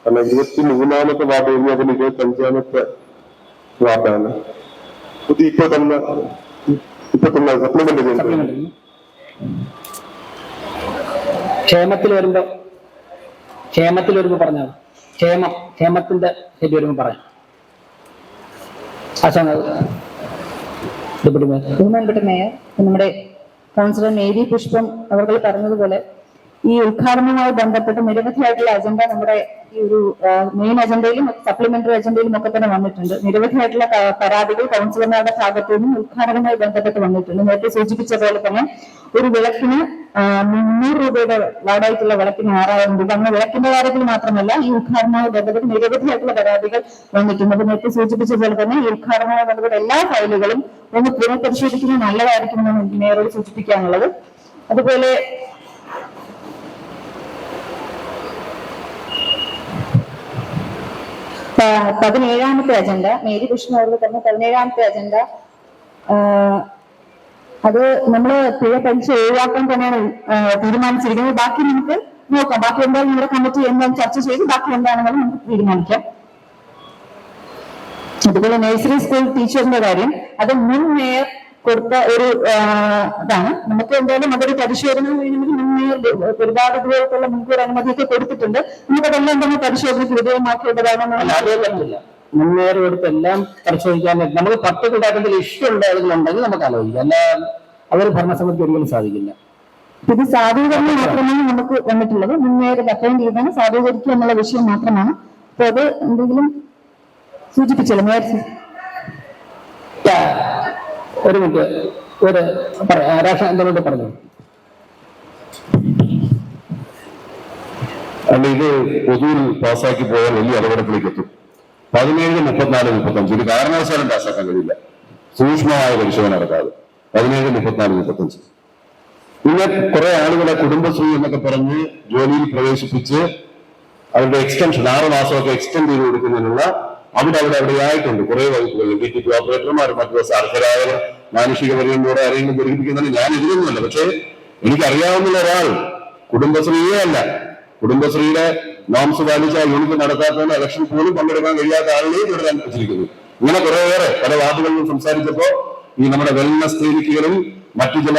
കാരണം 23-ാമത്തെ വാർഡ് കഴിഞ്ഞ് അതിൽ 25-ാമത്തെ വാർഡാണ്. ഇപ്പൊ തന്നെ സപ്ലിമെന്റ് ചെയ്യുന്നത്. ക്ഷേമത്തിൽ വരുമ്പോ പറഞ്ഞാൽ ക്ഷേമത്തിന്റെ ശരി വരുമ്പോ പറയാം. ബഹുമാനപ്പെട്ട മേയർ, നമ്മുടെ കൗൺസിലർ മേരി പുഷ്പം അവർ പറഞ്ഞതുപോലെ ഈ ഉദ്ഘാടനവുമായി ബന്ധപ്പെട്ട് നിരവധിയായിട്ടുള്ള അജണ്ട നമ്മുടെ ഈ ഒരു മെയിൻ അജണ്ടയിലും സപ്ലിമെന്ററി അജണ്ടയിലും ഒക്കെ തന്നെ വന്നിട്ടുണ്ട്. നിരവധിയായിട്ടുള്ള പരാതികൾ കൗൺസിലർമാരുടെ ഭാഗത്തു നിന്നും ഉദ്ഘാടനവുമായി ബന്ധപ്പെട്ട് വന്നിട്ടുണ്ട്. നേരത്തെ സൂചിപ്പിച്ച പോലെ തന്നെ ഒരു വിളക്കിന് 300 രൂപയുടെ വാടകയ്ക്കുള്ള വിളക്കിന് 6000 രൂപ. അങ്ങനെ വിളക്കിന്റെ കാര്യത്തിൽ മാത്രമല്ല ഈ ഉദ്ഘാടനവുമായി ബന്ധപ്പെട്ട് നിരവധിയായിട്ടുള്ള പരാതികൾ വന്നിട്ടുണ്ട്. നേരത്തെ സൂചിപ്പിച്ച പോലെ തന്നെ ഈ ഉദ്ഘാടനവുമായി ബന്ധപ്പെട്ട എല്ലാ ഫയലുകളും ഒന്ന് പുനഃപരിശോധിക്കുന്നത് നല്ലതായിരിക്കുമെന്നാണ് മേയറോട് സൂചിപ്പിക്കാനുള്ളത്. അതുപോലെ 17-ാമത്തെ അജണ്ട മേരി കൃഷ്ണ അവർ പറഞ്ഞ 17-ാമത്തെ അജണ്ട അത് നമ്മള് പിഴ പലിശ ഒഴിവാക്കാൻ തന്നെയാണ് തീരുമാനിച്ചിരിക്കുന്നത്. ബാക്കി നമുക്ക് നോക്കാം. ബാക്കി എന്തായാലും നമ്മുടെ കമ്മിറ്റി എന്തായാലും ചർച്ച ചെയ്ത് ബാക്കി എന്താണെങ്കിലും നമുക്ക് തീരുമാനിക്കാം. അതുപോലെ നഴ്സറി സ്കൂൾ ടീച്ചറിന്റെ കാര്യം അത് മുൻ മേയർ കൊടുത്ത ഒരു ഇതാണ്. നമുക്ക് എന്തായാലും അതൊരു പരിശോധന വേണമെങ്കിൽ മുൻ മേയർ ഒരുപാട് ഇതുപോലത്തുള്ള മുൻകൂർ അനുമതിയൊക്കെ കൊടുത്തിട്ടുണ്ട്. നമുക്കതെല്ലാം തന്നെ പരിശോധനയ്ക്ക് വിധേയമാക്കേണ്ടതാണെന്ന് മുൻ മേയർ കൊടുത്ത് എല്ലാം പരിശോധിക്കാൻ നമ്മൾ 10 ഉണ്ടാക്കുന്നതിൽ ഇഷ്ടമുണ്ടായിരുന്നുണ്ടെങ്കിൽ നമുക്ക് ആലോചിക്കാം. അല്ല അതൊരു ഭരണസമിതിക്ക് ഒരിക്കലും സാധിക്കില്ല. ഇത് സാധൂകരണം മാത്രമാണ് നമുക്ക് വന്നിട്ടുള്ളത്. മുൻ മേയർ അപ്പോയിന്റ് ചെയ്താണ് സാധൂകരിക്കുക എന്നുള്ള വിഷയം മാത്രമാണ്. അപ്പൊ അത് എന്തെങ്കിലും സൂചിപ്പിച്ചല്ലോ മേയർ. ഒരു മിനിറ്റ് രാഷ്ട്രീയ എന്തുകൊണ്ട് പറഞ്ഞു. അല്ല, ഇത് പൊതുവിൽ പാസ്സാക്കി പോയാൽ വലിയ അപകടത്തിലേക്ക് എത്തും. 17, 34, 35 ഒരു കാരണവശാലും പാസ്സാക്കാൻ കഴിയില്ല. സൂക്ഷ്മമായ പരിശോധന നടക്കാതെ 17, 34, 35. പിന്നെ കുറെ ആളുകളെ കുടുംബശ്രീ എന്നൊക്കെ പറഞ്ഞ് ജോലിയിൽ പ്രവേശിപ്പിച്ച് അവരുടെ എക്സ്റ്റൻഷൻ 6 മാസമൊക്കെ എക്സ്റ്റെൻഡ് ചെയ്ത് കൊടുക്കുന്നതിനുള്ള അവിടെയായിട്ടുണ്ട് കുറെ വകുപ്പുകൾ. DTP ഓപ്പറേറ്റർമാർ, മറ്റു അർഹരായവർ, മാനുഷിക പരിഗണനയോടെ ആരെങ്കിലും പഠിപ്പിക്കുന്നതിന് ഞാൻ എതിരൊന്നുമല്ല. പക്ഷേ എനിക്കറിയാവുന്ന ഒരാൾ കുടുംബശ്രീയേ അല്ല, കുടുംബശ്രീയുടെ നോംസ് പാലിച്ച യൂണിറ്റ് നടത്താത്തതിന് ഇലക്ഷൻ പോലും പങ്കെടുക്കാൻ കഴിയാത്ത ആളുകളെയും തുടരാൻ വെച്ചിരിക്കുന്നു. ഇങ്ങനെ കുറേയേറെ പല വാർഡുകളിലും സംസാരിച്ചപ്പോ ഈ നമ്മുടെ വെൽനസ് ക്ലിനിക്കുകളും മറ്റു ചില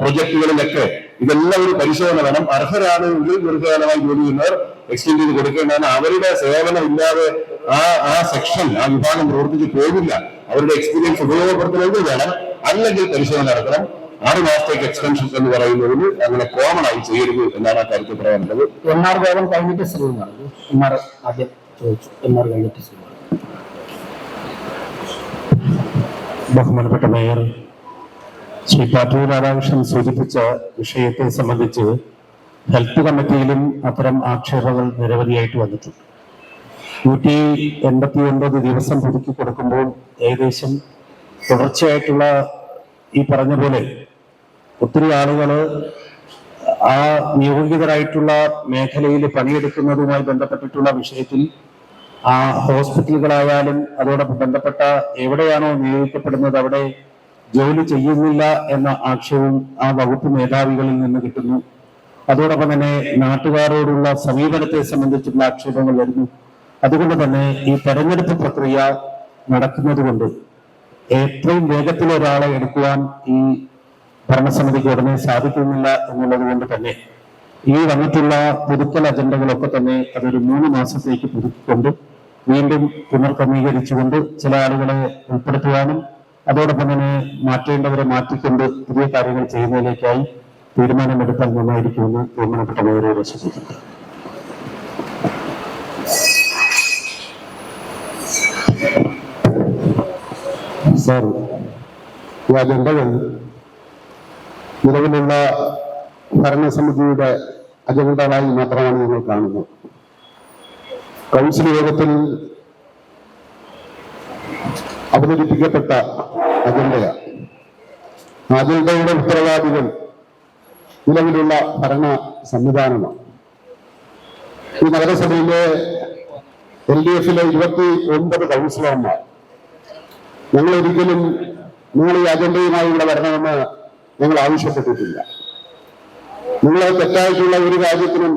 പ്രൊജക്ടുകളിലൊക്കെ ഇതെല്ലാം ഒരു പരിശോധന വേണം. അർഹരാണെങ്കിൽ ദീർഘകാലമായി ജോലി ചെയ്യുന്നവർ എക്സ്റ്റെൻഡ് ചെയ്ത് കൊടുക്കേണ്ടതാണ്. അവരുടെ സേവനം ഇല്ലാതെ ആ സെക്ഷൻ ആ വിഭാഗം പ്രവർത്തിച്ച് പോകില്ല. അവരുടെ എക്സ്പീരിയൻസ് ഉപയോഗപ്പെടുത്തണമെങ്കിൽ വേണം, അല്ലെങ്കിൽ പരിശോധന നടത്തണം. 6 മാസത്തേക്ക് എക്സ്റ്റൻഷൻ എന്ന് പറയുന്നതിന് അങ്ങനെ കോമൺ ആയി ചെയ്യരുത് എന്നാണ് ആ കാര്യത്തിൽ പറയാനുള്ളത്. MR വേഗം കഴിഞ്ഞിട്ട് ശ്രീമാണ് MR ആദ്യം ചോദിച്ചു. MR കഴിഞ്ഞിട്ട് ശ്രീ. ബഹുമാനപ്പെട്ട മേയർ ശ്രീ പാട്ടൂർ രാധാകൃഷ്ണൻ സൂചിപ്പിച്ച വിഷയത്തെ സംബന്ധിച്ച് ഹെൽത്ത് കമ്മിറ്റിയിലും അത്തരം ആക്ഷേപങ്ങൾ നിരവധിയായിട്ട് വന്നിട്ടുണ്ട്. 189 ദിവസം പുതുക്കി കൊടുക്കുമ്പോൾ ഏകദേശം തുടർച്ചയായിട്ടുള്ള ഈ പറഞ്ഞ പോലെ ഒത്തിരി ആളുകൾ ആ നിയോഗിതരായിട്ടുള്ള മേഖലയിൽ പണിയെടുക്കുന്നതുമായി ബന്ധപ്പെട്ടിട്ടുള്ള വിഷയത്തിൽ ആ ഹോസ്പിറ്റലുകളായാലും അതോടൊപ്പം ബന്ധപ്പെട്ട എവിടെയാണോ നിയോഗിക്കപ്പെടുന്നത് അവിടെ ജോലി ചെയ്യുന്നില്ല എന്ന ആക്ഷേപം ആ വകുപ്പ് മേധാവികളിൽ നിന്ന് കിട്ടുന്നു. അതോടൊപ്പം തന്നെ നാട്ടുകാരോടുള്ള സമീപനത്തെ സംബന്ധിച്ചുള്ള ആക്ഷേപങ്ങൾ വരുന്നു. അതുകൊണ്ട് തന്നെ ഈ തെരഞ്ഞെടുപ്പ് പ്രക്രിയ നടക്കുന്നത് കൊണ്ട് എത്രയും വേഗത്തിൽ ഒരാളെ എടുക്കുവാൻ ഈ ഭരണസമിതിക്ക് ഉടനെ സാധിക്കുന്നില്ല എന്നുള്ളത് കൊണ്ട് തന്നെ ഈ വന്നിട്ടുള്ള പുതുക്കൽ അജണ്ടകളൊക്കെ തന്നെ അതൊരു 3 മാസത്തേക്ക് പുതുക്കിക്കൊണ്ട് വീണ്ടും പുനർക്രമീകരിച്ചുകൊണ്ട് ചില ആളുകളെ ഉൾപ്പെടുത്തുവാനും അതോടൊപ്പം തന്നെ മാറ്റേണ്ടവരെ മാറ്റിക്കൊണ്ട് പുതിയ കാര്യങ്ങൾ ചെയ്യുന്നതിലേക്കായി തീരുമാനമെടുക്കാൻ നന്നായിരിക്കുമെന്ന് ബഹുമാനപ്പെട്ട മേയറോട് സൂചിപ്പിക്കുന്നു. സാർ, ഈ അജണ്ടകൾ നിലവിലുള്ള ഭരണസമിതിയുടെ അജണ്ടകളായി മാത്രമാണ് ഞങ്ങൾ കാണുന്നത്. കൗൺസിൽ യോഗത്തിൽ അവതരിപ്പിക്കപ്പെട്ട അജണ്ടയാണ്. അജണ്ടയുടെ ഉത്തരവാദികൾ നിലവിലുള്ള ഭരണ സംവിധാനമാണ്. ഈ നഗരസഭയിലെ LDF-ലെ 29 കൗൺസിലർമാർ ഞങ്ങളൊരിക്കലും നിങ്ങൾ ഈ അജണ്ടയുമായി ഇവിടെ വരണമെന്ന് ഞങ്ങൾ ആവശ്യപ്പെട്ടിട്ടില്ല. നിങ്ങൾ തെറ്റായിട്ടുള്ള ഒരു കാര്യത്തിനും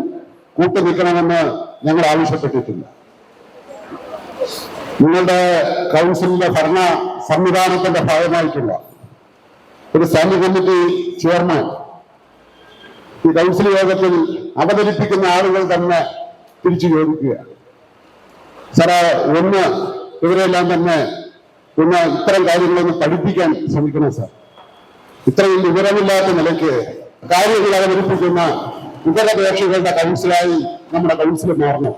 കൂട്ടുനിൽക്കണമെന്ന് ഞങ്ങൾ ആവശ്യപ്പെട്ടിട്ടില്ല. നിങ്ങളുടെ കൗൺസിലിന്റെ ഭരണ സംവിധാനത്തിന്റെ ഭാഗമായിട്ടുള്ള ഒരു സ്റ്റാൻഡിംഗ് കമ്മിറ്റി ചെയർമാൻ ഈ കൗൺസിൽ യോഗത്തിൽ അവതരിപ്പിക്കുന്ന ആളുകൾ തന്നെ തിരിച്ചു ചോദിക്കുകയാണ്, സാറേ, ഇവരെല്ലാം തന്നെ ഇത്തരം കാര്യങ്ങളൊന്ന് പഠിപ്പിക്കാൻ ശ്രമിക്കണം സാർ. ഇത്രയും വിവരമില്ലാത്ത നിലയ്ക്ക് കാര്യങ്ങൾ അവതരിപ്പിക്കുന്ന ഇതര കക്ഷികളുടെ കൗൺസിലായി നമ്മുടെ കൗൺസിൽ മാറണം.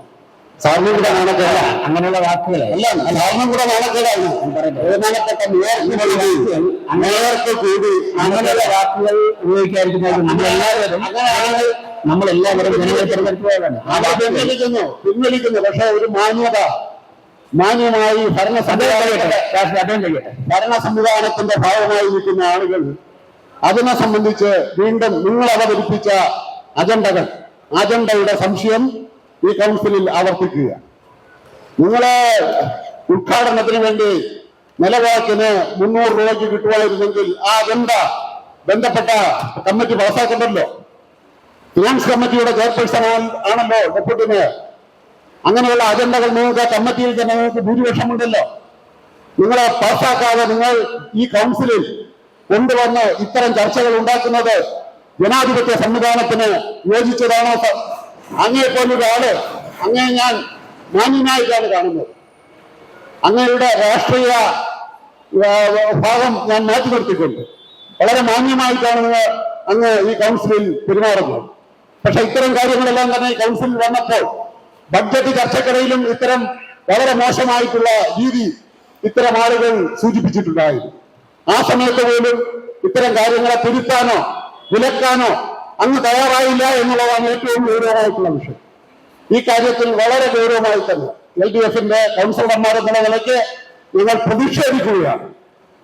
സാറിനും കൂടെ നാണക്കേടാ അങ്ങനെയുള്ള വാക്കുകൾ അല്ല, സാറിനും കൂടെ നാണക്കേടാണ്. ബഹുമാനപ്പെട്ട മേയർക്ക് കൂടി അങ്ങനെയുള്ള വാക്കുകൾ ഉപയോഗിക്കാതിരിക്കുന്നത് നമ്മളെല്ലാവരും ജനങ്ങളെ തെരഞ്ഞെടുക്കുകയാണ്. പിൻവലിക്കുന്നു. പക്ഷെ ഒരു മാന്യമായി ഭരണ സംവിധാനത്തിന്റെ ഭാഗമായി നിൽക്കുന്ന ആളുകൾ അതിനെ സംബന്ധിച്ച് വീണ്ടും നിങ്ങൾ അവതരിപ്പിച്ച അജണ്ടയുടെ സംശയം ഈ കൗൺസിലിൽ ആവർത്തിക്കുക. നിങ്ങളെ ഉദ്ഘാടനത്തിന് വേണ്ടി നിലവാക്കിന് 300 രൂപയ്ക്ക് കിട്ടുമായിരുന്നെങ്കിൽ ആ അജണ്ട ബന്ധപ്പെട്ട കമ്മിറ്റി പാസ്സാക്കണ്ടല്ലോ. ഫിനാൻസ് കമ്മിറ്റിയുടെ ചെയർപേഴ്സൺ ആണല്ലോ ഡെപ്യൂട്ടി മേയർ. അങ്ങനെയുള്ള അജണ്ടകൾ നിങ്ങൾക്ക് കമ്മിറ്റിയിൽ തന്നെ നിങ്ങൾക്ക് ഭൂരിപക്ഷമുണ്ടല്ലോ. നിങ്ങളെ പാസ്സാക്കാതെ നിങ്ങൾ ഈ കൗൺസിലിൽ കൊണ്ടുവന്ന് ഇത്തരം ചർച്ചകൾ ഉണ്ടാക്കുന്നത് ജനാധിപത്യ സംവിധാനത്തിന് യോജിച്ചതാണോ? അങ്ങയെപ്പോലൊരാള്, അങ്ങയെ ഞാൻ മാന്യനായിട്ടാണ് കാണുന്നത്. അങ്ങയുടെ രാഷ്ട്രീയ ഭാഗം ഞാൻ മാറ്റി നിർത്തിക്കൊണ്ട് വളരെ മാന്യമായിട്ടാണ് അങ്ങ് ഈ കൗൺസിലിൽ പെരുമാറുന്നത്. പക്ഷെ ഇത്തരം കാര്യങ്ങളെല്ലാം തന്നെ ഈ കൗൺസിലിൽ വന്നപ്പോൾ ബഡ്ജറ്റ് ചർച്ചക്കിടയിലും ഇത്തരം വളരെ മോശമായിട്ടുള്ള രീതി ഇത്തരം ആളുകൾ സൂചിപ്പിച്ചിട്ടുണ്ടായിരുന്നു. ആ സമയത്ത് പോലും ഇത്തരം കാര്യങ്ങളെ തിരുത്താനോ വിലക്കാനോ അങ്ങ് തയ്യാറായില്ല എന്നുള്ളതാണ് ഏറ്റവും ഗൗരവമായിട്ടുള്ള വിഷയം. ഈ കാര്യത്തിൽ വളരെ ഗൗരവമായി തന്നെ LDF-ന്റെ കൗൺസിലർമാർ എന്നുള്ള നിലയ്ക്ക് നിങ്ങൾ പ്രതിഷേധിക്കുകയാണ്.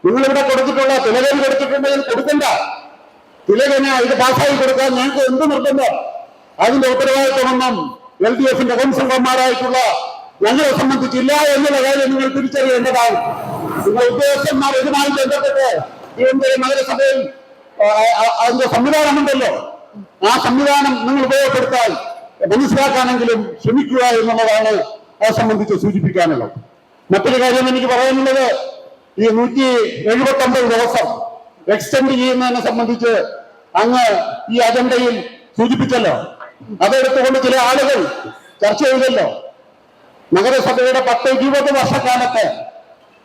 നിങ്ങളിവിടെ കൊടുത്തിട്ടുള്ള തിലകൻ കൊടുത്തിട്ടുണ്ടെങ്കിൽ കൊടുക്കണ്ട. തിലകന് ഇത് പാസ്സായി കൊടുക്കാൻ ഞങ്ങൾക്ക് എന്ത് നിർബന്ധം? അതിന്റെ ഉത്തരവാദിത്വമൊന്നും LDF-ന്റെ കൗൺസിലർമാരായിട്ടുള്ള ഞങ്ങളെ സംബന്ധിച്ചില്ല എന്നുള്ള കാര്യം നിങ്ങൾ തിരിച്ചറിയേണ്ടതാണ്. നിങ്ങൾ ഉദ്യോഗസ്ഥന്മാർ ഇതുമായി ബന്ധപ്പെട്ട് തിരുവനന്തപുരം നഗരസഭയിൽ അതിന്റെ സംവിധാനമുണ്ടല്ലോ, ആ സംവിധാനം നിങ്ങൾ ഉപയോഗപ്പെടുത്താൻ മനസ്സിലാക്കാനെങ്കിലും ശ്രമിക്കുക എന്നുള്ളതാണ് അത് സംബന്ധിച്ച് സൂചിപ്പിക്കാനുള്ളത്. മറ്റൊരു കാര്യം എനിക്ക് പറയാനുള്ളത്, ഈ 179 ദിവസം എക്സ്റ്റെൻഡ് ചെയ്യുന്നതിനെ സംബന്ധിച്ച് അങ്ങ് ഈ അജണ്ടയിൽ സൂചിപ്പിച്ചല്ലോ. അതെടുത്തുകൊണ്ട് ചില ആളുകൾ ചർച്ച ചെയ്തല്ലോ. നഗരസഭയുടെ 10-20 വർഷക്കാലത്ത്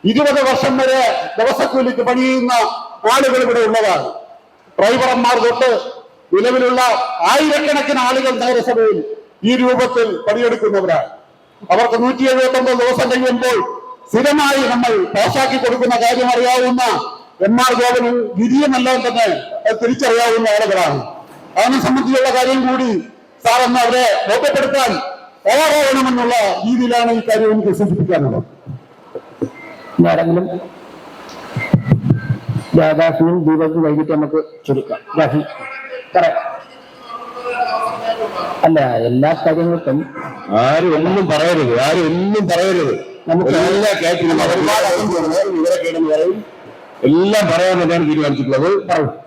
20 വർഷം വരെ ദിവസക്കൂലിക്ക് പണിയുന്ന ആളുകൾ ഇവിടെ ഉള്ളതാണ്. ഡ്രൈവർമാർ തൊട്ട് നിലവിലുള്ള ആയിരക്കണക്കിന് ആളുകൾ നഗരസഭയിൽ ഈ രൂപത്തിൽ പണിയെടുക്കുന്നവരാണ്. അവർക്ക് 179 ദിവസം കഴിയുമ്പോൾ സ്ഥിരമായി നമ്മൾ പാസാക്കി കൊടുക്കുന്ന കാര്യം അറിയാവുന്ന MR ഗോപനും ഗിരിയുമെല്ലാം തന്നെ തിരിച്ചറിയാവുന്ന ആളുകളാണ്. അതിനെ സംബന്ധിച്ചുള്ള കാര്യം കൂടി സാർ എന്ന് അവരെ ബോധ്യപ്പെടുത്താൻ തയ്യാറാവണമെന്നുള്ള രീതിയിലാണ് ഈ കാര്യം എനിക്ക് സൂചിപ്പിക്കാനുള്ളത്. ആരെങ്കിലും രാധാകൃഷ്ണനും ദീപക് വൈകിട്ട് നമുക്ക് ചുരുക്കാം. രാഹി പറയാം. അല്ല, എല്ലാ കാര്യങ്ങൾക്കും ആരും ഒന്നും പറയരുത്. നമുക്ക് എല്ലാ കാര്യത്തിലും എല്ലാം പറയാൻ തന്നെയാണ് തീരുമാനിച്ചിട്ടുള്ളത്.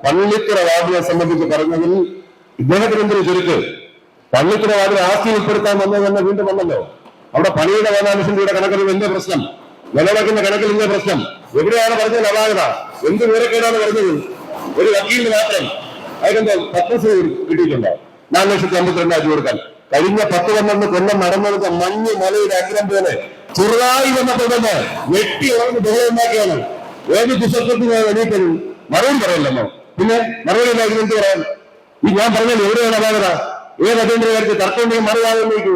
പള്ളിക്കര വാർഡിനെ സംബന്ധിച്ച് പറഞ്ഞതിൽ ഇദ്ദേഹത്തിന് എന്തൊരു ചുരുക്ക്. പള്ളിക്കര വാർഡിൽ ആസ്തി ഉൾപ്പെടുത്താൻ വന്നത് തന്നെ വീണ്ടും വന്നല്ലോ. അവിടെ പണിയുടെ 14 ലക്ഷം രൂപയുടെ കണക്കിൽ എന്റെ പ്രശ്നം, നിലനിൽക്കുന്ന കണക്കിൽ ഇന്ന പ്രശ്നം. എവിടെയാണ് പറഞ്ഞത് അപാകത? എന്ത് വിവരക്കേടാണ് പറഞ്ഞത്? ഒരു വക്കീലിന് മാത്രം അതിനെന്തോ 10 കിട്ടിയിട്ടുണ്ടോ? 4,52,000 കൊടുക്കാൻ. കഴിഞ്ഞ 10-12 കൊല്ലം നടന്നത് മഞ്ഞ് മലയുടെ അഗ്രം പോലെ ചെറുതായി വന്നപ്പോൾ തന്നെ വെട്ടി വളർന്ന് ബഹളമുണ്ടാക്കിയാണ്. ഏത് പുസ്തകത്തിന് എണീറ്റത് മറുപടി പറയല്ലോ. പിന്നെ മറുപടി ഉണ്ടാക്കി എന്ത് പറയാൻ? ഈ ഞാൻ പറഞ്ഞത് എവിടെയാണ് അപാകത? ഏത് അധികാര കാര്യത്തിൽ തർക്കമുണ്ടെങ്കിൽ മറുപടി.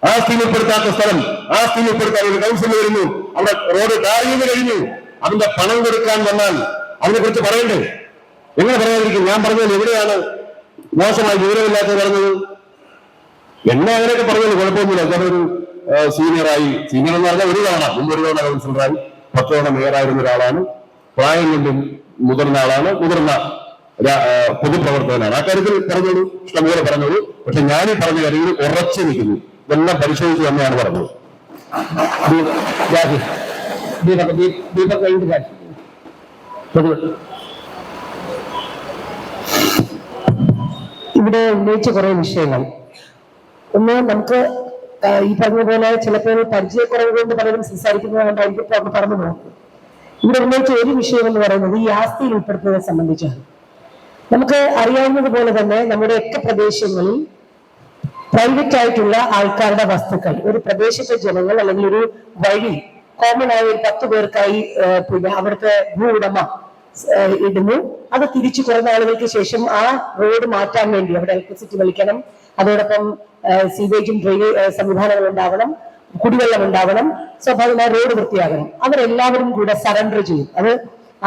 ആസ്തി ഉൾപ്പെടുത്താത്ത സ്ഥലം ആസ്തി ഉൾപ്പെടുത്താൻ ഒരു കൗൺസിൽ വരുന്നു. അവിടെ റോഡ് ടാറിയത് കഴിഞ്ഞു. അതിന്റെ പണം കൊടുക്കാൻ വന്നാൽ അതിനെക്കുറിച്ച് പറയണ്ടേ? എങ്ങനെ പറയാതിരിക്കും? ഞാൻ പറഞ്ഞത് എവിടെയാണ് മോശമായി വിവരമില്ലാത്തത് പറഞ്ഞത്? എന്നെ അങ്ങനെയൊക്കെ പറഞ്ഞത് കുഴപ്പമൊന്നുമില്ല. ഞാനൊരു സീനിയർ എന്ന് പറഞ്ഞാൽ ഒരു തവണ കൗൺസിലറായി 10 തവണ മേയറായിരുന്ന ഒരാളാണ്. പ്രായം കൊണ്ടും മുതിർന്ന ആളാണ്, മുതിർന്ന പൊതുപ്രവർത്തകനാണ്. ആ കാര്യത്തിൽ പറഞ്ഞോളൂ, ഇഷ്ടംപോലെ പറഞ്ഞോളൂ. പക്ഷെ ഞാനീ പറഞ്ഞ കാര്യങ്ങൾ ഉറച്ചു നിൽക്കുന്നു. ഇതെല്ലാം പരിശോധിച്ച് തന്നെയാണ് പറഞ്ഞത്. ഇവിടെ ഉന്നയിച്ച കുറെ വിഷയങ്ങൾ. ഒന്ന്, നമുക്ക് ഈ പറഞ്ഞ പോലെ ചിലപ്പോൾ പരിചയക്കുറവ് കൊണ്ട് പലരും സംസാരിക്കുന്നതുകൊണ്ടായിരിക്കും അവിടെ പറഞ്ഞു പോകുന്നത്. ഇവിടെ ഉന്നയിച്ച ഒരു വിഷയം എന്ന് പറയുന്നത് ഈ ആസ്തിയിൽ ഉൾപ്പെടുത്തുന്നതിനെ സംബന്ധിച്ചാണ്. നമുക്ക് അറിയാവുന്നത് പോലെ തന്നെ നമ്മുടെയൊക്കെ പ്രദേശങ്ങളിൽ പ്രൈവറ്റ് ആയിട്ടുള്ള ആൾക്കാരുടെ വസ്തുക്കൾ, ഒരു പ്രദേശത്തെ ജനങ്ങൾ അല്ലെങ്കിൽ ഒരു വഴി കോമൺ ആയി 10 പേർക്കായി പിന്നെ അവിടുത്തെ ഭൂ ഉടമ ഇടുന്നു. അത് തിരിച്ചു കുറേ നാളുകൾക്ക് ശേഷം ആ റോഡ് മാറ്റാൻ വേണ്ടി അവിടെ ഇലക്ട്രിസിറ്റി വലിക്കണം, അതോടൊപ്പം സീവേജും ഡ്രെയിനേജ് സംവിധാനങ്ങൾ ഉണ്ടാവണം, കുടിവെള്ളം ഉണ്ടാവണം, സ്വാഭാവികമായി റോഡ് വൃത്തിയാകണം. അവരെല്ലാവരും കൂടെ സറണ്ടർ ചെയ്യും. അത്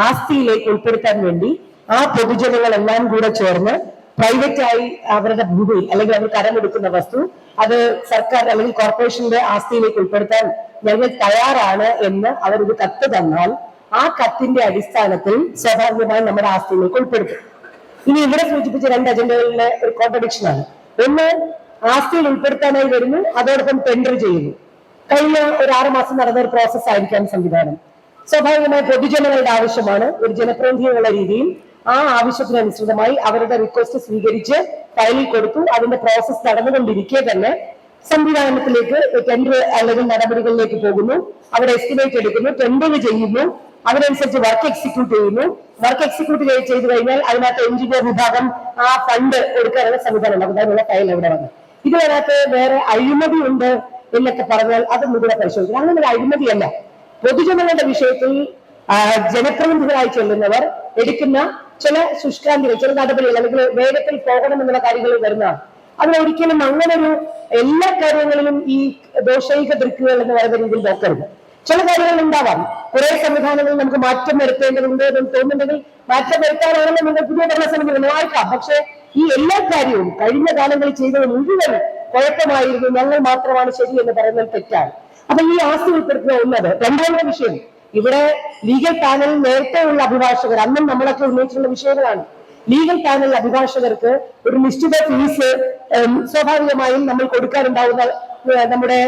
ആസ്തിയിലേക്ക് ഉൾപ്പെടുത്താൻ വേണ്ടി ആ പൊതുജനങ്ങളെല്ലാം കൂടെ ചേർന്ന് പ്രൈവറ്റായി അവരുടെ ഭൂമി അല്ലെങ്കിൽ അവർ കരമെടുക്കുന്ന വസ്തു അത് സർക്കാർ അല്ലെങ്കിൽ കോർപ്പറേഷന്റെ ആസ്തിയിലേക്ക് ഉൾപ്പെടുത്താൻ ഞങ്ങൾ തയ്യാറാണ് എന്ന് അവരൊരു കത്ത് തന്നാൽ ആ കത്തിന്റെ അടിസ്ഥാനത്തിൽ സ്വാഭാവികമായി നമ്മുടെ ആസ്തിയിലേക്ക് ഉൾപ്പെടുത്തും. ഇനി ഇവിടെ സൂചിപ്പിച്ച 2 അജണ്ടകളിലെ ഒരു കോൺട്രഡിക്ഷൻ ആണ്. ഒന്ന്, ആസ്തിയിൽ ഉൾപ്പെടുത്താനായി വരുന്നു, അതോടൊപ്പം ടെൻഡർ ചെയ്യുന്നു. കഴിഞ്ഞ ഒരു 6 മാസം നടന്ന ഒരു പ്രോസസ് ആയിരിക്കാം സംവിധാനം. സ്വാഭാവികമായി പൊതുജനങ്ങളുടെ ആവശ്യമാണ്. ഒരു ജനപ്രതിനിധി എന്നുള്ള രീതിയിൽ ആ ആവശ്യത്തിനനുസൃതമായി അവരുടെ റിക്വസ്റ്റ് സ്വീകരിച്ച് ഫയലിൽ കൊടുത്തു. അതിന്റെ പ്രോസസ് നടന്നുകൊണ്ടിരിക്കെ തന്നെ സംവിധാനത്തിലേക്ക് ടെൻഡർ അല്ലെങ്കിൽ നടപടികളിലേക്ക് പോകുന്നു. അവിടെ എസ്റ്റിമേറ്റ് എടുക്കുന്നു, ടെൻഡർ ചെയ്യുന്നു, അതിനനുസരിച്ച് വർക്ക് എക്സിക്യൂട്ട് ചെയ്യുന്നു. വർക്ക് എക്സിക്യൂട്ട് ചെയ്തു കഴിഞ്ഞാൽ അതിനകത്ത് എഞ്ചിനീയർ വിഭാഗം ആ ഫണ്ട് കൊടുക്കാനുള്ള സംവിധാനം ഉണ്ടാകും. അതിനുള്ള ഫയൽ എവിടെ വന്നു. ഇതിനകത്ത് വേറെ അഴിമതി ഉണ്ട് എന്നൊക്കെ പറഞ്ഞാൽ അതൊന്നും കൂടെ പരിശോധിക്കണം. അങ്ങനെ ഒരു അഴിമതിയല്ല. പൊതുജനങ്ങളുടെ വിഷയത്തിൽ ജനപ്രതിനിധികളായി ചെല്ലുന്നവർ എടുക്കുന്ന ചില ശുഷ്കാന്തികൾ, ചില നടപടികൾ അല്ലെങ്കിൽ വേഗത്തിൽ പോകണം എന്നുള്ള കാര്യങ്ങൾ വരുന്നതാണ്. അതിനൊരിക്കലും അങ്ങനൊരു എല്ലാ കാര്യങ്ങളിലും ഈ ദോഷൈക ദൃക്കുകൾ എന്ന് പറയുന്ന രീതിയിൽ നോക്കരുത്. ചില കാര്യങ്ങൾ ഉണ്ടാവാം. കുറെ സംവിധാനങ്ങളിൽ നമുക്ക് മാറ്റം വരുത്തേണ്ടതുണ്ട് എന്ന് തോന്നുന്നുണ്ടെങ്കിൽ മാറ്റം വരുത്താനാണെന്ന് നിങ്ങൾ പുതിയ ഭരണസമിതി വായിക്കാം. പക്ഷെ ഈ എല്ലാ കാര്യവും കഴിഞ്ഞ കാലങ്ങളിൽ ചെയ്തത് മുഴുവൻ കുഴപ്പമായിരുന്നു, ഞങ്ങൾ മാത്രമാണ് ശരി എന്ന് പറയുന്നത് തെറ്റാണ്. അപ്പൊ ഈ ആസ്തി ഉൾപ്പെടുത്തുന്ന ഒന്നത്. രണ്ടാമത്തെ വിഷയം, ഇവിടെ ലീഗൽ പാനലിൽ നേരത്തെ ഉള്ള അഭിഭാഷകർ, അന്നും നമ്മളൊക്കെ ഉന്നയിച്ചിട്ടുള്ള വിഷയങ്ങളാണ്. ലീഗൽ പാനൽ അഭിഭാഷകർക്ക് ഒരു നിശ്ചിത ഫീസ് സ്വാഭാവികമായും നമ്മൾ കൊടുക്കാനുണ്ടാവുന്ന നമ്മുടെ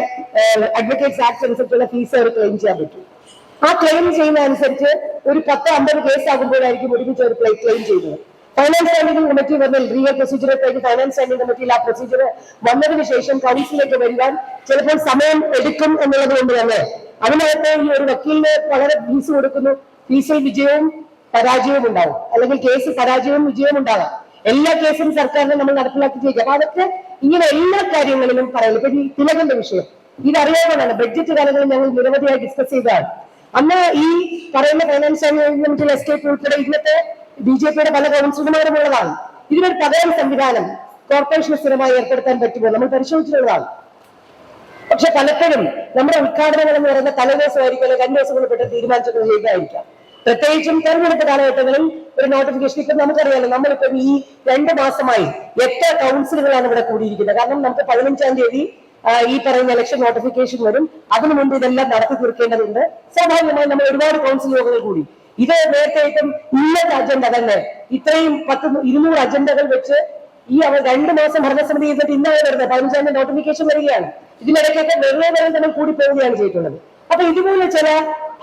അഡ്വക്കേറ്റ്സ് ആക്ട് അനുസരിച്ചുള്ള ഫീസ് അവർ ക്ലെയിം ചെയ്യാൻ പറ്റും. ആ ക്ലെയിം ചെയ്യുന്ന അനുസരിച്ച് ഒരു 10-50 കേസ് ആകുമ്പോഴായിരിക്കും ഒരുമിച്ച് ഒരു ക്ലെയിം ചെയ്യുന്നത്. ഫൈനാൻസ് സ്റ്റാൻഡിംഗ് കമ്മിറ്റി വന്നാൽ ലീഗൽ പ്രൊസീജിയർ കഴിഞ്ഞ് ഫൈനാൻസ് സ്റ്റാൻഡിംഗ് കമ്മിറ്റിയിൽ ആ പ്രൊസീജിയർ വന്നതിന് ശേഷം കൗൺസിലേക്ക് വരുവാൻ ചിലപ്പോൾ സമയം എടുക്കും എന്നുള്ളത് കൊണ്ട് തന്നെ അതിനകത്ത് ഈ ഒരു വക്കീലിന് വളരെ ഫീസ് കൊടുക്കുന്നു. ഫീസിൽ വിജയവും പരാജയവും ഉണ്ടാവും, അല്ലെങ്കിൽ കേസ് പരാജയവും വിജയവും ഉണ്ടാകാം. എല്ലാ കേസും സർക്കാരിനെ നമ്മൾ നടപ്പിലാക്കി ചെയ്യുക. അപ്പൊ അതൊക്കെ ഇങ്ങനെ എല്ലാ കാര്യങ്ങളിലും പറയുന്നത്. ഇപ്പൊ ഈ തിലകന്റെ വിഷയം ഇതറിയാവുന്നതാണ്. ബഡ്ജറ്റ് കാലങ്ങളിൽ ഞങ്ങൾ നിരവധിയായി ഡിസ്കസ് ചെയ്തതാണ്. അന്ന് ഈ പറയുന്ന ഫൈനാൻസ് കമ്മിറ്റിയിൽ എസ്റ്റേറ്റ് ഉൾപ്പെടെ ഇന്നത്തെ BJPയുടെ പല കൗൺസിലർമാരും ഉള്ളതാണ്. ഇതിനൊരു പകരം സംവിധാനം കോർപ്പറേഷന് സ്ഥിരമായി ഏർപ്പെടുത്താൻ പറ്റുമോ നമ്മൾ പരിശോധിച്ചിട്ടുള്ളതാണ്. പക്ഷെ പലപ്പോഴും നമ്മുടെ ഉദ്ഘാടനങ്ങൾ എന്ന് പറയുന്ന തലേദിവസമായിരിക്കും, അല്ലെങ്കിൽ 2 ദിവസങ്ങൾ പെട്ട് തീരുമാനിച്ചത് ചെയ്തായിരിക്കാം. പ്രത്യേകിച്ചും തെരഞ്ഞെടുപ്പ് കാലഘട്ടങ്ങളിൽ ഒരു നോട്ടിഫിക്കേഷൻ ഇപ്പം നമുക്കറിയാലോ. നമ്മളിപ്പോ ഈ 2 മാസമായി എത്ര കൗൺസിലുകളാണ് ഇവിടെ കൂടിയിരിക്കുന്നത്. കാരണം നമുക്ക് 15-ാം തീയതി ഈ പറയുന്ന ഇലക്ഷൻ നോട്ടിഫിക്കേഷൻ വരും. അതിനു മുമ്പ് ഇതെല്ലാം നടത്തി തീർക്കേണ്ടതുണ്ട്. സ്വാഭാവികമായി നമ്മൾ ഒരുപാട് കൗൺസിൽ യോഗങ്ങൾ കൂടി. ഇത് നേരത്തെ ഇന്നത്തെ അജണ്ട തന്നെ ഇത്രയും 200 അജണ്ടകൾ വെച്ച് ഈ 2 മാസം ഭരണസമിതി ചെയ്തിട്ട് ഇന്നാണ് വരുന്നത്. 15-ാം തീയതി നോട്ടിഫിക്കേഷൻ വരികയാണ്. ഇതിനിടയ്ക്കൊക്കെ വെറുതെ തന്നെ കൂടി പോവുകയാണ് ചെയ്തിട്ടുള്ളത്. അപ്പൊ ഇതുപോലെ ചില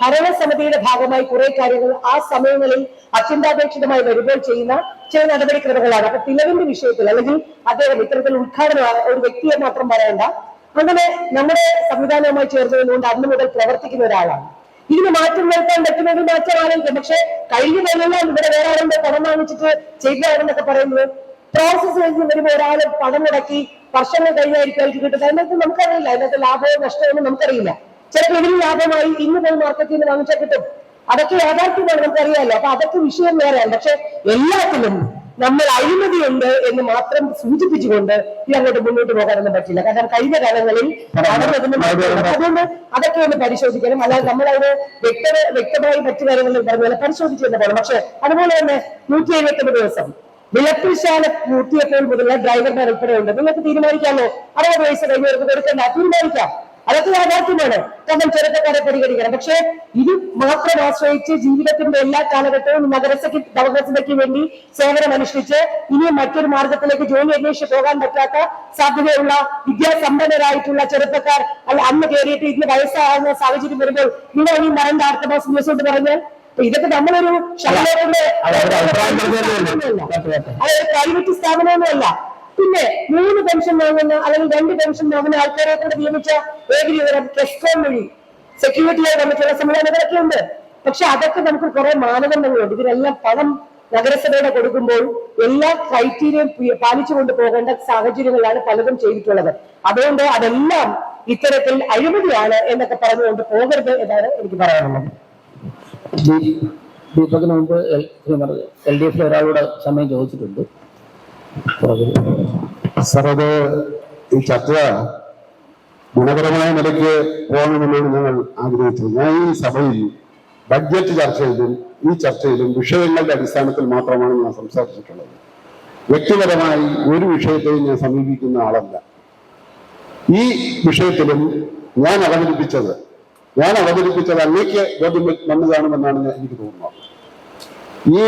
ഭരണസമിതിയുടെ ഭാഗമായി കുറെ കാര്യങ്ങൾ ആ സമയങ്ങളിൽ അത്യന്താപേക്ഷിതമായി വരുമ്പോൾ ചെയ്യുന്ന ചില നടപടിക്രമങ്ങളാണ്. അപ്പൊ തിലകന്റെ വിഷയത്തിൽ അല്ലെങ്കിൽ അദ്ദേഹം ഇത്തരത്തിൽ ഉദ്ഘാടനം ഒരു വ്യക്തിയെ മാത്രം പറയേണ്ട, അങ്ങനെ നമ്മുടെ സംവിധാനവുമായി ചേർന്നുകൊണ്ട് അന്ന് മുതൽ പ്രവർത്തിക്കുന്ന ഒരാളാണ്. ഇതിന് മാറ്റം വരുത്താൻ പറ്റുമെങ്കിൽ മാറ്റം ആലോചിക്കാം. പക്ഷെ കഴിഞ്ഞ കൊല്ലം ഇവിടെ വേറെ ആളുടെ പണം വാങ്ങിച്ചിട്ട് ചെയ്തതാണെന്നൊക്കെ പറയുന്നത് പ്രോസസ് കഴിഞ്ഞ് വരുമ്പോൾ ഒരാൾ പണം മുടക്കി വർഷങ്ങൾ കഴിഞ്ഞായിരിക്കും അവർക്ക് കിട്ടുന്നത്. അതിനകത്ത് നമുക്കറിയില്ല, അതിനകത്ത് ലാഭമോ നഷ്ടമോ നമുക്കറിയില്ല. ചിലപ്പോൾ ഇതിന് ലാഭമായി ഇന്ന് പോയി മാർക്കറ്റിൽ നിന്ന് വാങ്ങിച്ചാൽ കിട്ടും. അതൊക്കെ യാഥാർത്ഥ്യമാണ്, നമുക്കറിയാമല്ലോ. അപ്പൊ അതൊക്കെ വിഷയം വേറെയാണ്. പക്ഷെ എല്ലാത്തിലും നമ്മൾ അഴിമതിയുണ്ട് എന്ന് മാത്രം സൂചിപ്പിച്ചുകൊണ്ട് ഇത് അങ്ങോട്ട് മുന്നോട്ട് പോകാനൊന്നും പറ്റില്ല. കാരണം കഴിഞ്ഞ കാലങ്ങളിൽ നടന്നതിന് അതുകൊണ്ട് അതൊക്കെ ഒന്ന് പരിശോധിക്കണം. അല്ലാതെ നമ്മളതിന് വ്യക്തമായി മറ്റു കാര്യങ്ങളിൽ പറഞ്ഞ പരിശോധിച്ചു തന്നെ പോകണം. പക്ഷെ അതുപോലെ തന്നെ 179 ദിവസം വിലക്കുശാല പൂർത്തിയപ്പോൾ മുതലുള്ള ഡ്രൈവർമാർ ഉൾപ്പെടെ ഉണ്ട്. നിങ്ങൾക്ക് തീരുമാനിക്കാമോ 60 വയസ്സ് കഴിഞ്ഞവർക്ക് കൊടുക്കണ്ട? തീരുമാനിക്കാം, അതൊക്കെ യാഥാർത്ഥ്യമാണ്. കാരണം ചെറുപ്പക്കാരെ പരിഗണിക്കണം. പക്ഷെ ഇത് മാത്രം ആശ്രയിച്ച് ജീവിതത്തിന്റെ എല്ലാ കാലഘട്ടവും നഗരസഭയ്ക്ക് വേണ്ടി സേവനം അനുഷ്ഠിച്ച് ഇനിയും മറ്റൊരു മാർഗത്തിലേക്ക് ജോലി അന്വേഷിച്ച് പോകാൻ പറ്റാത്ത സാധ്യതയുള്ള വിദ്യാസമ്പന്നരായിട്ടുള്ള ചെറുപ്പക്കാർ അല്ല അന്ന് കയറിയിട്ട് ഇന്ന് വയസ്സാകുന്ന സാഹചര്യം വരുമ്പോൾ നിങ്ങൾ ഈ മറണ്ട അടുത്ത മാസം ദിവസം കൊണ്ട് പറഞ്ഞാൽ ഇതൊക്കെ നമ്മളൊരു അതൊരു പ്രൈവറ്റ് സ്ഥാപനമൊന്നുമല്ല. പിന്നെ 3 പെൻഷൻ വാങ്ങുന്ന അല്ലെങ്കിൽ 2 പെൻഷൻ വാങ്ങുന്ന ആൾക്കാരെ കൂടെ നിയമിച്ച ഏകീകൃതം കെസ്കോം വഴി സെക്യൂരിറ്റിയായി വന്നിട്ടുള്ള സംവിധാനങ്ങളൊക്കെ ഉണ്ട്. പക്ഷെ അതൊക്കെ നമുക്ക് കുറെ മാനദണ്ഡങ്ങളുണ്ട്. ഇതിനെല്ലാം പണം നഗരസഭയുടെ കൊടുക്കുമ്പോൾ എല്ലാ ക്രൈറ്റീരിയയും പാലിച്ചുകൊണ്ട് പോകേണ്ട സാഹചര്യങ്ങളാണ് പലതും ചെയ്തിട്ടുള്ളത്. അതുകൊണ്ട് അതെല്ലാം ഇത്തരത്തിൽ അഴിമതിയാണ് എന്നൊക്കെ പറഞ്ഞുകൊണ്ട് പോകരുത് എന്നാണ് എനിക്ക് പറയാനുള്ളത്. ദീപകിന് മുമ്പ് LDF ഒരാളോട് സമയം ചോദിച്ചിട്ടുണ്ട്. സാർ, അത് ഈ ചർച്ച ഗുണപരമായ നിലയ്ക്ക് പോകണമെന്നാണ് ഞങ്ങൾ ആഗ്രഹിച്ചത്. ഞാൻ ഈ സഭയിൽ ബഡ്ജറ്റ് ചർച്ചയിലും ഈ ചർച്ചയിലും വിഷയങ്ങളുടെ അടിസ്ഥാനത്തിൽ മാത്രമാണ് ഞാൻ സംസാരിച്ചിട്ടുള്ളത്. വ്യക്തിപരമായി ഒരു വിഷയത്തെയും ഞാൻ സമീപിക്കുന്ന ആളല്ല. ഈ വിഷയത്തിലും ഞാൻ അവതരിപ്പിച്ചത് അങ്ങേക്ക് ബോധ്യം വന്നതാണെന്നാണ് എനിക്ക് തോന്നുന്നത്. ഈ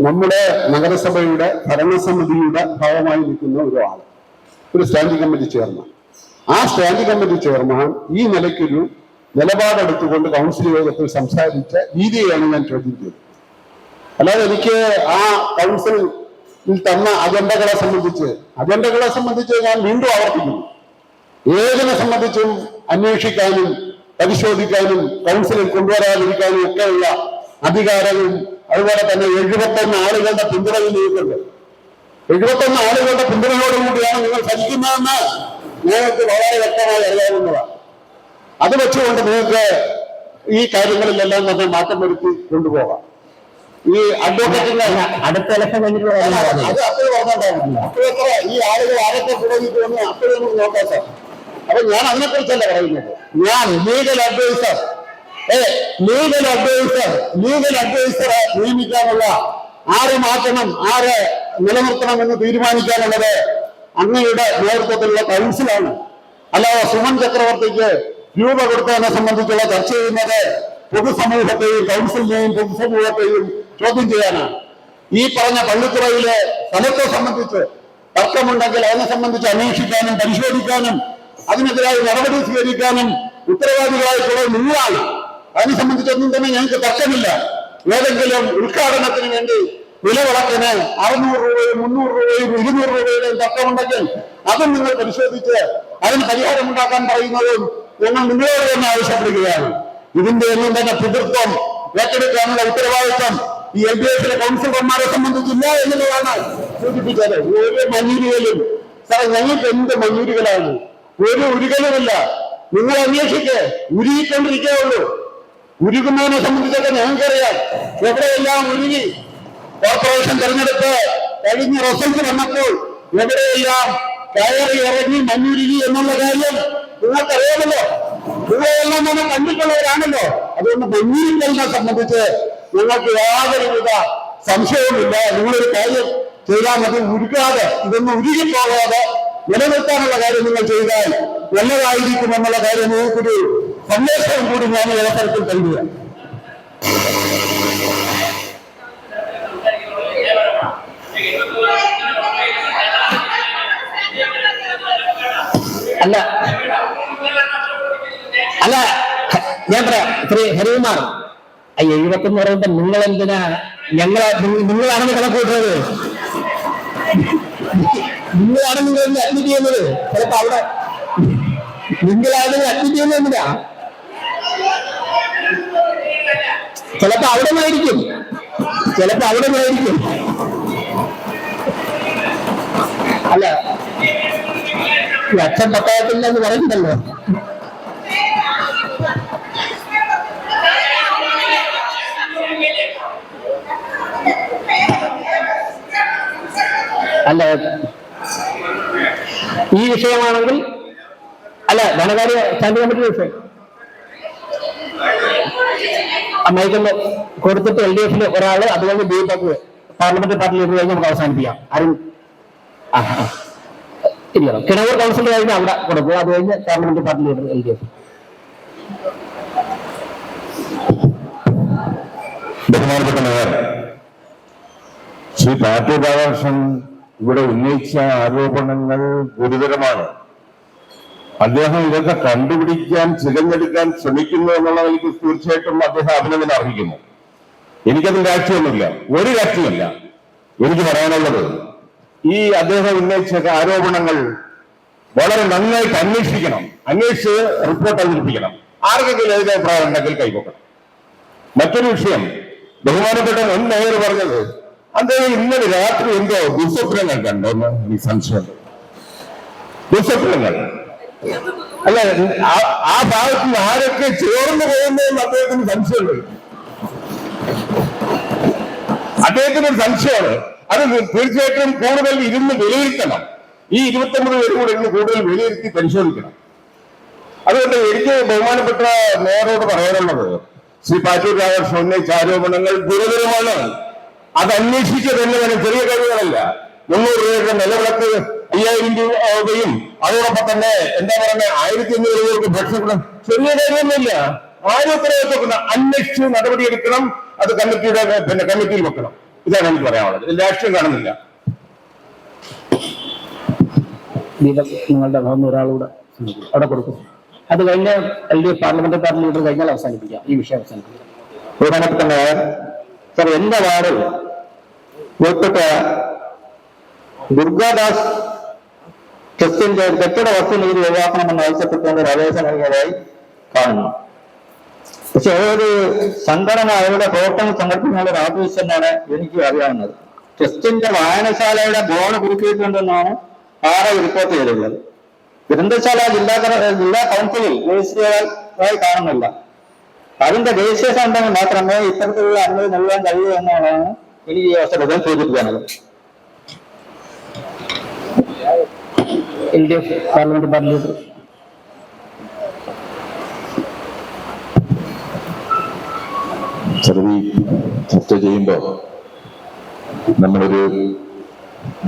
നമ്മുടെ നഗരസഭയുടെ ഭരണസമിതിയുടെ ഭാഗമായി നിൽക്കുന്ന ഒരു സ്റ്റാൻഡിംഗ് കമ്മിറ്റി ചെയർമാൻ, ആ സ്റ്റാൻഡിംഗ് കമ്മിറ്റി ചെയർമാൻ ഈ നിലയ്ക്കൊരു നിലപാടെടുത്തുകൊണ്ട് കൗൺസിൽ യോഗത്തിൽ സംസാരിച്ച രീതിയാണ് ഞാൻ ചോദ്യം ചെയ്തത്. അല്ലാതെ എനിക്ക് ആ കൗൺസിലിൽ തന്ന അജണ്ടകളെ സംബന്ധിച്ച് ഞാൻ വീണ്ടും ആവർത്തിക്കുന്നു. ഏതിനെ സംബന്ധിച്ചും അന്വേഷിക്കാനും പരിശോധിക്കാനും കൗൺസിലിൽ കൊണ്ടുവരാതിരിക്കാനും ഒക്കെയുള്ള അധികാരവും അതുപോലെ തന്നെ 71 ആളുകളുടെ പിന്തുണയിൽ നിൽക്കുന്നുണ്ട്. 71 ആളുകളുടെ പിന്തുണയോടുകൂടിയാണ് നിങ്ങൾ ഭരിക്കുന്നതെന്ന് നിങ്ങൾക്ക് വളരെ വ്യക്തമായി അറിയാവുന്നതാണ്. അത് വെച്ചുകൊണ്ട് നിങ്ങൾക്ക് ഈ കാര്യങ്ങളിലെല്ലാം തന്നെ മാറ്റം വരുത്തി കൊണ്ടുപോകാം. ഈ അഡ്വക്കേറ്റിന്റെ അടുത്ത ഇലക്ഷൻ കഴിഞ്ഞിട്ടുള്ള അത് അപ്പോഴും പറഞ്ഞിട്ടുണ്ടായിരുന്നില്ല. അപ്പോഴെത്ര ഈ ആളുകൾ ആരൊക്കെ പുറകിൽ അപ്പോഴും നമുക്ക് നോക്കാം സാർ. അപ്പൊ ഞാൻ അതിനെക്കുറിച്ചല്ല പറയുന്നത്. ഞാൻ ലീഗൽ അഡ്വൈസറെ നിയമിക്കാനുള്ള ആരെ മാറ്റണം ആരെ നിലനിർത്തണം എന്ന് തീരുമാനിക്കാനുള്ളത് അങ്ങയുടെ നേതൃത്വത്തിലുള്ള കൗൺസിലാണ്. അല്ലാതെ സുമൻ ചക്രവർത്തിക്ക് രൂപ കൊടുത്തതിനെ സംബന്ധിച്ചുള്ള ചർച്ച ചെയ്യുന്നത് പൊതുസമൂഹത്തെയും കൗൺസിലിനെയും പൊതുസമൂഹത്തെയും ചോദ്യം ചെയ്യാനാണ്. ഈ പറഞ്ഞ പള്ളിത്തുറയിലെ സ്ഥലത്തെ സംബന്ധിച്ച് തർക്കമുണ്ടെങ്കിൽ അതിനെ സംബന്ധിച്ച് അന്വേഷിക്കാനും പരിശോധിക്കാനും അതിനെതിരായി നടപടി സ്വീകരിക്കാനും ഉത്തരവാദികളായിട്ടുള്ള നിങ്ങളാണ്. അതിനെ സംബന്ധിച്ചൊന്നും തന്നെ ഞങ്ങൾക്ക് തർക്കമില്ല. ഏതെങ്കിലും ഉദ്ഘാടനത്തിന് വേണ്ടി വിലവിളക്കിന് 600 രൂപയും 300 രൂപയും 200 രൂപയുടെയും തർക്കമുണ്ടെങ്കിൽ അതും നിങ്ങൾ പരിശോധിച്ച് അതിന് പരിഹാരമുണ്ടാക്കാൻ പറയുന്നതും ഞങ്ങൾ നിങ്ങളോട് തന്നെ ആവശ്യപ്പെടുകയാണ്. ഇതിന്റെ ഒന്നും തന്നെ പിതൃത്വം ഏറ്റെടുക്കാനുള്ള ഉത്തരവാദിത്വം ഈ LDF കൗൺസിലർമാരെ സംബന്ധിച്ചില്ല എന്നുള്ളതാണ് സൂചിപ്പിച്ചത്. ഒരു മഞ്ഞുരുകലും സാർ, ഞങ്ങൾക്ക് എന്ത് മഞ്ഞുരുകലാണ്? ഒരു ഉരുകലുമില്ല. നിങ്ങൾ അന്വേഷിക്ക്, ഉരുകിക്കൊണ്ടിരിക്കേ ഉള്ളൂ. ഉരുകുന്നതിനെ സംബന്ധിച്ചൊക്കെ ഞങ്ങൾക്കറിയാം. എവിടെയെല്ലാം ഉരുകി. കോർപ്പറേഷൻ തെരഞ്ഞെടുപ്പ് കഴിഞ്ഞ റിസൾട്ട് വന്നപ്പോൾ എവിടെയെല്ലാം കയറി ഇറങ്ങി മഞ്ഞുരുകി എന്നുള്ള കാര്യം നിങ്ങൾക്കറിയാമല്ലോ. നിങ്ങളെല്ലാം തന്നെ കണ്ടിട്ടുള്ളവരാണല്ലോ. അതുകൊണ്ട് മഞ്ഞുരുകലിനെ സംബന്ധിച്ച് നിങ്ങൾക്ക് യാതൊരുവിധ സംശയവുമില്ല. നിങ്ങളൊരു കാര്യം ചെയ്താൽ മതി, ഉരുകാതെ ഇതൊന്നും ഉരുകിപ്പോകാതെ നിലനിർത്താനുള്ള കാര്യം നിങ്ങൾ ചെയ്താൽ നല്ലതായിരിക്കും എന്നുള്ള കാര്യം നിങ്ങൾക്കൊരു സന്ദേശവും കൂടി ഞാൻ ഈ അവസരത്തിൽ നൽകുക. അല്ല ഞാൻ പറയാം. ശ്രീ ഹരികുമാർ, 71 പറയുമ്പോ നിങ്ങൾ എന്തിനാ നിങ്ങളാണെന്ന് കണക്കൂട്ടുന്നത്? നിങ്ങളാണ് നിങ്ങൾ അഡ്മിറ്റ് ചെയ്യുന്നത്. ചിലപ്പോ അവിടെ നിങ്ങളാണ് അഡ്മിറ്റ് ചെയ്യുന്നത് എന്തിനാ? ചിലപ്പോ അവിടെ ആയിരിക്കും. അല്ല, അച്ഛൻ പത്തായത്തില്ല എന്ന് പറയുന്നുണ്ടല്ലോ. അല്ല ഈ വിഷയമാണെങ്കിൽ അല്ല ധനകാര്യ സ്റ്റാൻഡിംഗ് കമ്മിറ്റി വിഷയം മൈക്കൊന്ന് കൊടുത്തിട്ട് LDF ഒരാള് അത് കഴിഞ്ഞ് BJP പാർലമെന്റ് പാർട്ടി ലീഡർ കഴിഞ്ഞ് നമുക്ക് അവസാനിപ്പിക്കാം. ആരും ഇല്ല കിണവൂർ കൗൺസിൽ കഴിഞ്ഞ് അവിടെ കൊടുക്കുക, അത് കഴിഞ്ഞ് പാർലമെന്റ് പാർട്ടി ലീഡർ LDF. ബഹുമാനപ്പെട്ട മേയർ ശ്രീ പാറ്റൂർ രാധാകൃഷ്ണൻ ഇവിടെ ഉന്നയിച്ച ആരോപണങ്ങൾ ഗുരുതരമാണ്. അദ്ദേഹം ഇതൊക്കെ കണ്ടുപിടിക്കാൻ ചികഞ്ഞെടുക്കാൻ ശ്രമിക്കുന്നു എന്നുള്ളത് എനിക്ക് തീർച്ചയായിട്ടും അദ്ദേഹം അഭിനന്ദനം അർഹിക്കുന്നു. എനിക്കതിൽ രാഷ്ട്രീയമൊന്നുമില്ല, ഒരു രാഷ്ട്രീയമല്ല. എനിക്ക് പറയാനുള്ളത് ഈ അദ്ദേഹം ഉന്നയിച്ച ആരോപണങ്ങൾ വളരെ നന്നായിട്ട് അന്വേഷിക്കണം, അന്വേഷിച്ച് റിപ്പോർട്ട് അവതരിപ്പിക്കണം. ആർക്കെങ്കിലും അതിന്റെ അഭിപ്രായം ഉണ്ടെങ്കിൽ കൈവക്കണം. മറ്റൊരു വിഷയം, ബഹുമാനപ്പെട്ട മുൻ മേയർ പറഞ്ഞത് അദ്ദേഹം ഇന്നലെ രാത്രി എന്തോ ദുസ്വപ്നങ്ങൾ കണ്ടോന്ന് എനിക്ക് സംശയമുണ്ട്. ദുസ്വപ്നങ്ങൾ അല്ല, ആ ഭാഗത്ത് നിന്ന് ആരൊക്കെ ചേർന്ന് പോകുന്നതെന്ന് അദ്ദേഹത്തിന് സംശയമുണ്ട്. അദ്ദേഹത്തിനൊരു സംശയമാണ്. അത് തീർച്ചയായിട്ടും കൂടുതൽ ഇരുന്ന് വിലയിരുത്തണം. ഈ 29 പേരും കൂടെ ഇരുന്ന് കൂടുതൽ വിലയിരുത്തി പരിശോധിക്കണം. അതുകൊണ്ട് എനിക്ക് ബഹുമാനപ്പെട്ട മേയറോട് പറയാനുള്ളത്, ശ്രീ പാറ്റൂർ രാധാകൃഷ്ണൻ ഉന്നയിച്ച ആരോപണങ്ങൾ ഗുരുതരമാണ്. അത് അന്വേഷിക്കുക തന്നെ വേണം, ചെറിയ കാര്യങ്ങളല്ല. 300 രൂപയുടെ നിലവിളക്ക് 5000 രൂപയും അതോടൊപ്പം തന്നെ എന്താ പറയുക 1500 രൂപയ്ക്ക് ഭക്ഷണം, ചെറിയ കാര്യമൊന്നുമില്ല. ആരും ഉത്തരവാദിത്വം അന്വേഷിച്ച് നടപടിയെടുക്കണം. അത് കമ്മിറ്റിയിൽ വെക്കണം. ഇതാണ് എനിക്ക് പറയാനുള്ളത്. ഇതിൽ രാഷ്ട്രീയം കാണുന്നില്ല. നിങ്ങളുടെ ഭാഗം ഒരാളൂടെ അവിടെ കൊടുക്കും. അത് കഴിഞ്ഞ് LDF പാർലമെന്റ് പാർട്ടി ലീഡർ കഴിഞ്ഞാൽ അവസാനിപ്പിക്കാം, ഈ വിഷയം അവസാനിപ്പിക്കാം. ബഹുമാനപ്പെട്ട മേയർ സർ, എന്റെ വാർഡിൽ ഉൾപ്പെട്ട ദുർഗാദാസ് ട്രസ്റ്റിന്റെ കെട്ടിട വസ്തു നികുതി ഒഴിവാക്കണമെന്ന് ആവശ്യപ്പെട്ടുകൊണ്ട് ഒരു അപേക്ഷ നൽകിയതായി കാണുന്നു. പക്ഷെ അതൊരു സംഘടന അവരുടെ പ്രവർത്തനം സംഘടിപ്പിക്കുന്ന ഒരു ഓഫീസ് തന്നെയാണ് എനിക്ക് അറിയാവുന്നത്. ട്രസ്റ്റിന്റെ വായനശാലയുടെ ബോർഡ് കുറുക്കിയിട്ടുണ്ടെന്നാണ് ആരോ റിപ്പോർട്ട് ചെയ്തിട്ടുള്ളത്. ഗ്രന്ഥശാല ജില്ലാ കൗൺസിലിൽ രജിസ്റ്ററായി കാണുന്നില്ല. അതിന്റെ രജിസ്ട്രേഷൻ ഉണ്ടെങ്കിൽ മാത്രമേ ഇത്തരത്തിലുള്ള അനുമതി നൽകാൻ കഴിയൂ എന്നുള്ളതാണ് എനിക്ക് ഈ അവസരത്തിൽ സൂചിപ്പിക്കാനുള്ളത്. LDF parliament party leader. ചെറുതി ചർച്ച ചെയ്യുമ്പോൾ നമ്മളൊരു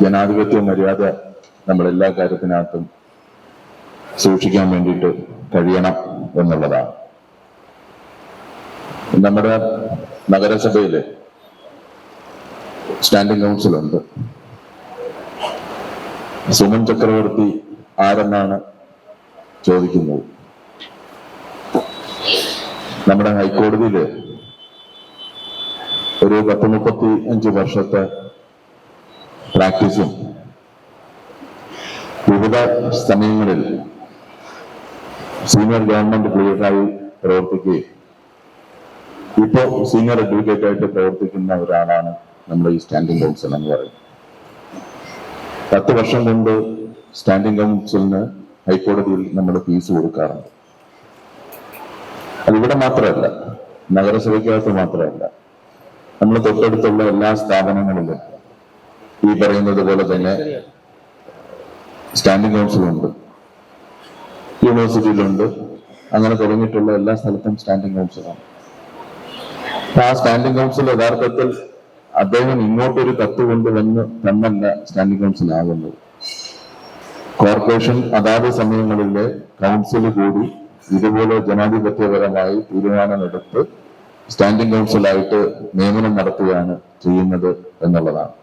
ജനാധിപത്യ മര്യാദ നമ്മളെല്ലാ കാര്യത്തിനകത്തും സൂക്ഷിക്കാൻ വേണ്ടിയിട്ട് കഴിയണം എന്നുള്ളതാണ്. നമ്മുടെ നഗരസഭയില് സ്റ്റാൻഡിംഗ് കൗൺസിലുണ്ട്. സുമൻ ചക്രവർത്തി ആരെന്നാണ് ചോദിക്കുന്നത്. നമ്മുടെ ഹൈക്കോടതിയില് ഒരു 35 വർഷത്തെ പ്രാക്ടീസും വിവിധ സമയങ്ങളിൽ സീനിയർ ഗവൺമെന്റ് ക്ലിയറായി പ്രവർത്തിക്കുകയും ഇപ്പോൾ സീനിയർ അഡ്വക്കേറ്റ് ആയിട്ട് പ്രവർത്തിക്കുന്ന ഒരാളാണ് നമ്മുടെ ഈ സ്റ്റാൻഡിംഗ് കൗൺസിൽ എന്ന് പറയുന്നത്. 10 വർഷം കൊണ്ട് സ്റ്റാൻഡിംഗ് കൗൺസിലിന് ഹൈക്കോടതിയിൽ നമ്മൾ ഫീസ് കൊടുക്കാറുണ്ട്. അതിവിടെ മാത്രമല്ല, നഗരസഭയ്ക്കകത്ത് മാത്രമല്ല, നമ്മൾ തൊട്ടടുത്തുള്ള എല്ലാ സ്ഥാപനങ്ങളിലും ഈ പറയുന്നത് പോലെ തന്നെ സ്റ്റാൻഡിംഗ് കൗൺസിലുണ്ട്, യൂണിവേഴ്സിറ്റിയിലുണ്ട്. അങ്ങനെ തുടങ്ങിയിട്ടുള്ള എല്ലാ സ്ഥലത്തും സ്റ്റാൻഡിംഗ് കൗൺസിലാണ്. ആ സ്റ്റാൻഡിംഗ് കൗൺസിൽ യഥാർത്ഥത്തിൽ അദ്ദേഹം ഇങ്ങോട്ടൊരു കത്ത് കൊണ്ടുവന്ന് തന്നല്ല സ്റ്റാൻഡിംഗ് കൗൺസിൽ ആകുന്നത്. കോർപ്പറേഷൻ അതാത് സമയങ്ങളിലെ കൗൺസിൽ കൂടി ഇതുപോലെ ജനാധിപത്യപരമായി തീരുമാനമെടുത്ത് സ്റ്റാൻഡിംഗ് കൗൺസിലായിട്ട് നിയമനം നടത്തുകയാണ് ചെയ്യുന്നത് എന്നുള്ളതാണ്.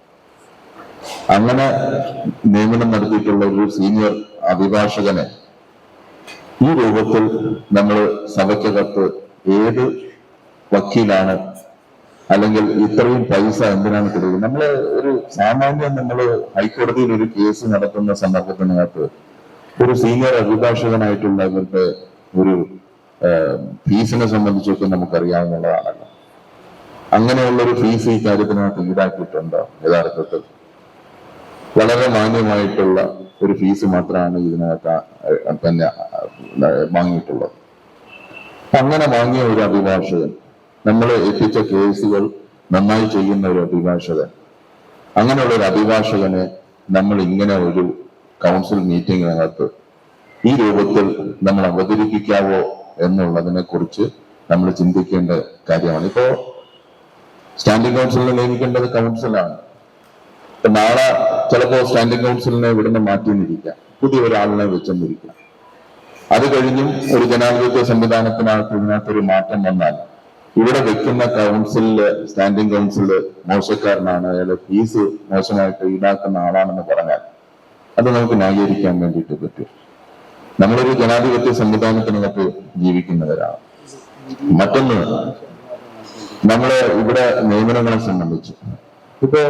അങ്ങനെ നിയമനം നടത്തിയിട്ടുള്ള ഒരു സീനിയർ അഭിഭാഷകനെ ഈ രൂപത്തിൽ നമ്മൾ സഭയ്ക്കകത്ത് ഏത് വക്കീലാണ് അല്ലെങ്കിൽ ഇത്രയും പൈസ എന്തിനാണ് കൊടുക്കുന്നത്? നമ്മള് ഒരു സാമാന്യം നമ്മള് ഹൈക്കോടതിയിൽ ഒരു കേസ് നടത്തുന്ന സന്ദർഭത്തിനകത്ത് ഒരു സീനിയർ അഭിഭാഷകനായിട്ടുള്ള ഇവരുടെ ഒരു ഫീസിനെ സംബന്ധിച്ചൊക്കെ നമുക്കറിയാവുന്നതാണല്ലോ. അങ്ങനെയുള്ളൊരു ഫീസ് ഈ കാര്യത്തിനകത്ത് ഈടാക്കിയിട്ടുണ്ടോ? യഥാർത്ഥത്തിൽ വളരെ മാന്യമായിട്ടുള്ള ഒരു ഫീസ് മാത്രമാണ് ഇതിനകത്ത് തന്നെ വാങ്ങിയിട്ടുള്ളത്. അങ്ങനെ വാങ്ങിയ ഒരു അഭിഭാഷകൻ, നമ്മൾ എത്തിച്ച കേസുകൾ നന്നായി ചെയ്യുന്ന ഒരു അഭിഭാഷകൻ, അങ്ങനെയുള്ള ഒരു അഭിഭാഷകനെ നമ്മൾ ഇങ്ങനെ ഒരു കൗൺസിൽ മീറ്റിംഗിനകത്ത് ഈ രൂപത്തിൽ നമ്മൾ അവതരിപ്പിക്കാവോ എന്നുള്ളതിനെ കുറിച്ച് നമ്മൾ ചിന്തിക്കേണ്ട കാര്യമാണ്. ഇപ്പോ സ്റ്റാൻഡിംഗ് കൗൺസിലിനെ നിയമിക്കേണ്ടത് കൗൺസിലാണ്. ഇപ്പൊ നാളെ ചിലപ്പോ സ്റ്റാൻഡിംഗ് കൗൺസിലിനെ ഇവിടുന്ന് മാറ്റിന്നിരിക്കാം, പുതിയ ഒരാളിനെ വെച്ചെന്നിരിക്കാം. അത് കഴിഞ്ഞും ഒരു ജനാധിപത്യ സംവിധാനത്തിനകത്ത് ഇതിനകത്തൊരു മാറ്റം വന്നാൽ ഇവിടെ വെക്കുന്ന കൗൺസിലില് സ്റ്റാൻഡിംഗ് കൗൺസില് മോശക്കാരനാണ്, അയാളെ ഫീസ് മോശമായിട്ട് ഈടാക്കുന്ന ആളാണെന്ന് പറഞ്ഞാൽ അത് നമുക്ക് ന്യായീകരിക്കാൻ വേണ്ടിയിട്ട് പറ്റും. നമ്മളൊരു ജനാധിപത്യ സംവിധാനത്തിനകത്ത് ജീവിക്കുന്നവരാണ്. മറ്റൊന്ന്, നമ്മള് ഇവിടെ നിയമനങ്ങളെ സംബന്ധിച്ച് ഇപ്പോ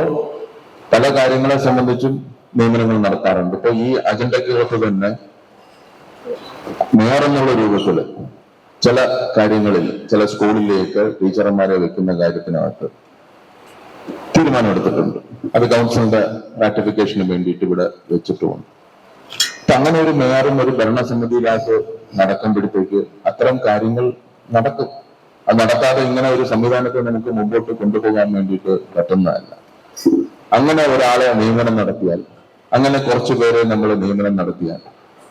പല കാര്യങ്ങളെ സംബന്ധിച്ചും നിയമനങ്ങൾ നടത്താറുണ്ട്. ഇപ്പൊ ഈ അജണ്ടയ്ക്കകത്ത് തന്നെ മേയർ എന്നുള്ള രൂപത്തില് ചില കാര്യങ്ങളിൽ ചില സ്കൂളിലേക്ക് ടീച്ചർമാരെ വെക്കുന്ന കാര്യത്തിനകത്ത് തീരുമാനമെടുത്തിട്ടുണ്ട്. അത് കൗൺസിലിന്റെ റാറ്റിഫിക്കേഷന് വേണ്ടിയിട്ട് ഇവിടെ വെച്ചിട്ടുമുണ്ട്. അപ്പൊ അങ്ങനെ ഒരു മേയറും ഒരു ഭരണസമിതിയിലായിട്ട് നടക്കുമ്പോഴത്തേക്ക് അത്തരം കാര്യങ്ങൾ നടക്കും. അത് നടക്കാതെ ഇങ്ങനെ ഒരു സംവിധാനത്തെ നമുക്ക് മുമ്പോട്ട് കൊണ്ടുപോകാൻ വേണ്ടിയിട്ട് പറ്റുന്നതല്ല. അങ്ങനെ ഒരാളെ നിയമനം നടത്തിയാൽ, അങ്ങനെ കുറച്ചു പേരെ നമ്മൾ നിയമനം നടത്തിയാൽ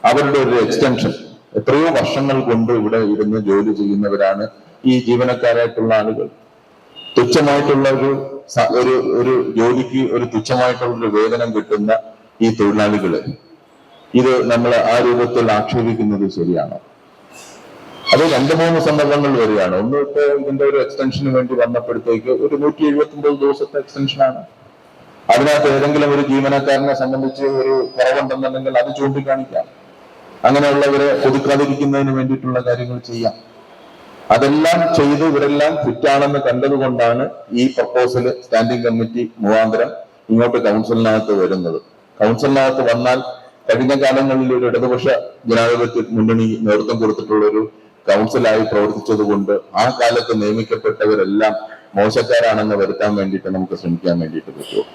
അവരുടെ ഒരു എക്സ്റ്റൻഷൻ, എത്രയോ വർഷങ്ങൾ കൊണ്ട് ഇവിടെ ഇരുന്ന് ജോലി ചെയ്യുന്നവരാണ് ഈ ജീവനക്കാരായിട്ടുള്ള ആളുകൾ. തുച്ഛമായിട്ടുള്ള ഒരു ജോലിക്ക് ഒരു തുച്ഛമായിട്ടുള്ള ഒരു വേതനം കിട്ടുന്ന ഈ തൊഴിലാളികള് ഇത് നമ്മൾ ആ രൂപത്തിൽ ആക്ഷേപിക്കുന്നത് ശരിയാണോ? അത് 2-3 സന്ദർഭങ്ങൾ വരികയാണ്. ഒന്ന്, ഇപ്പൊ ഇതിന്റെ ഒരു എക്സ്റ്റൻഷന് വേണ്ടി വന്നപ്പോഴത്തേക്ക് ഒരു 179 ദിവസത്തെ എക്സ്റ്റൻഷനാണ്. അതിനകത്ത് ഏതെങ്കിലും ഒരു ജീവനക്കാരനെ സംബന്ധിച്ച് ഒരു കുറവുണ്ടെന്നുണ്ടെങ്കിൽ അത് ചൂണ്ടിക്കാണിക്കാം. അങ്ങനെയുള്ളവരെ ഒതുക്കാതിരിക്കുന്നതിന് വേണ്ടിയിട്ടുള്ള കാര്യങ്ങൾ ചെയ്യാം. അതെല്ലാം ചെയ്ത് ഇവരെല്ലാം ഫിറ്റാണെന്ന് കണ്ടതുകൊണ്ടാണ് ഈ പ്രപ്പോസല് സ്റ്റാൻഡിംഗ് കമ്മിറ്റി മുഖാന്തരം ഇങ്ങോട്ട് കൗൺസിലിനകത്ത് വരുന്നത്. കൗൺസിലിനകത്ത് വന്നാൽ കഴിഞ്ഞ കാലങ്ങളിൽ ഒരു ഇടതുപക്ഷ ജനാധിപത്യ മുന്നണി നേതൃത്വം കൊടുത്തിട്ടുള്ള ഒരു കൗൺസിലായി പ്രവർത്തിച്ചത് കൊണ്ട് ആ കാലത്ത് നിയമിക്കപ്പെട്ടവരെല്ലാം മോശക്കാരാണെന്ന് വരുത്താൻ വേണ്ടിയിട്ട് നമുക്ക് ശ്രമിക്കാൻ വേണ്ടിയിട്ട് പറ്റുമോ?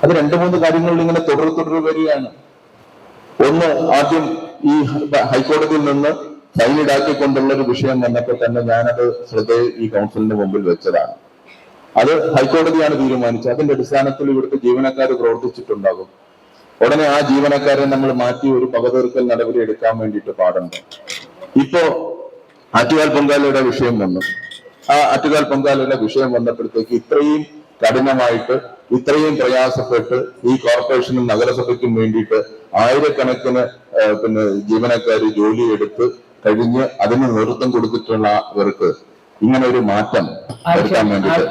അത് 2-3 കാര്യങ്ങളിൽ ഇങ്ങനെ തുടർ വരികയാണ്. ഒന്ന്, ആദ്യം ഈ ഹൈക്കോടതിയിൽ നിന്ന് ഫൈൻ ഈടാക്കിക്കൊണ്ടുള്ള ഒരു വിഷയം വന്നപ്പോൾ തന്നെ ഞാനത് ശ്രദ്ധയെ ഈ കൗൺസിലിന്റെ മുമ്പിൽ വെച്ചതാണ്. അത് ഹൈക്കോടതിയാണ് തീരുമാനിച്ചത്. അതിന്റെ അടിസ്ഥാനത്തിൽ ഇവിടുത്തെ ജീവനക്കാർ പ്രവർത്തിച്ചിട്ടുണ്ടാകും. ഉടനെ ആ ജീവനക്കാരെ നമ്മൾ മാറ്റി ഒരു പകതീർക്കൽ നടപടി എടുക്കാൻ വേണ്ടിയിട്ട് പാടുണ്ട്. ഇപ്പോ ആറ്റുകാൽ പൊങ്കാലയുടെ വിഷയം വന്നു. ആ ആറ്റുകാൽ പൊങ്കാലയുടെ വിഷയം വന്നപ്പോഴത്തേക്ക് ഇത്രയും കഠിനമായിട്ട് ഇത്രയും പ്രയാസപ്പെട്ട് ഈ കോർപ്പറേഷനും നഗരസഭയ്ക്കും വേണ്ടിയിട്ട് ആയിരക്കണക്കിന് ജീവനക്കാർ ജോലിയെടുത്ത് കഴിഞ്ഞ് അതിന് നേതൃത്വം കൊടുത്തിട്ടുള്ളവർക്ക് ഇങ്ങനെ ഒരു മാറ്റം വരുത്താൻ വേണ്ടിയിട്ട്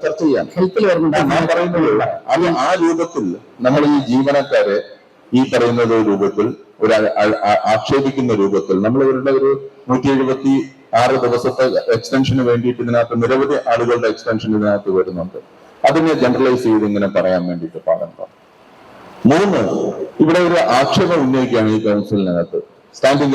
ചർച്ച ചെയ്യാം. ഞാൻ പറയുന്നത് അത് ആ രൂപത്തിൽ നമ്മൾ ഈ ജീവനക്കാരെ ഈ പറയുന്നത് രൂപത്തിൽ ഒരു ആക്ഷേപിക്കുന്ന രൂപത്തിൽ നമ്മൾ ഇവരുടെ ഒരു 176 ദിവസത്തെ എക്സ്റ്റൻഷന് വേണ്ടിയിട്ട് ഇതിനകത്ത് നിരവധി ആളുകളുടെ എക്സ്റ്റൻഷൻ ഇതിനകത്ത് വരുന്നുണ്ട്. അതിനെ ജനറലൈസ് ചെയ്ത് ഇങ്ങനെ പറയാൻ വേണ്ടിയിട്ട് പാടുണ്ടോ? 3, ഇവിടെ ഒരു ആക്ഷേപം ഉന്നയിക്കുകയാണ് ഈ കൗൺസിലിനകത്ത്. സ്റ്റാൻഡിംഗ്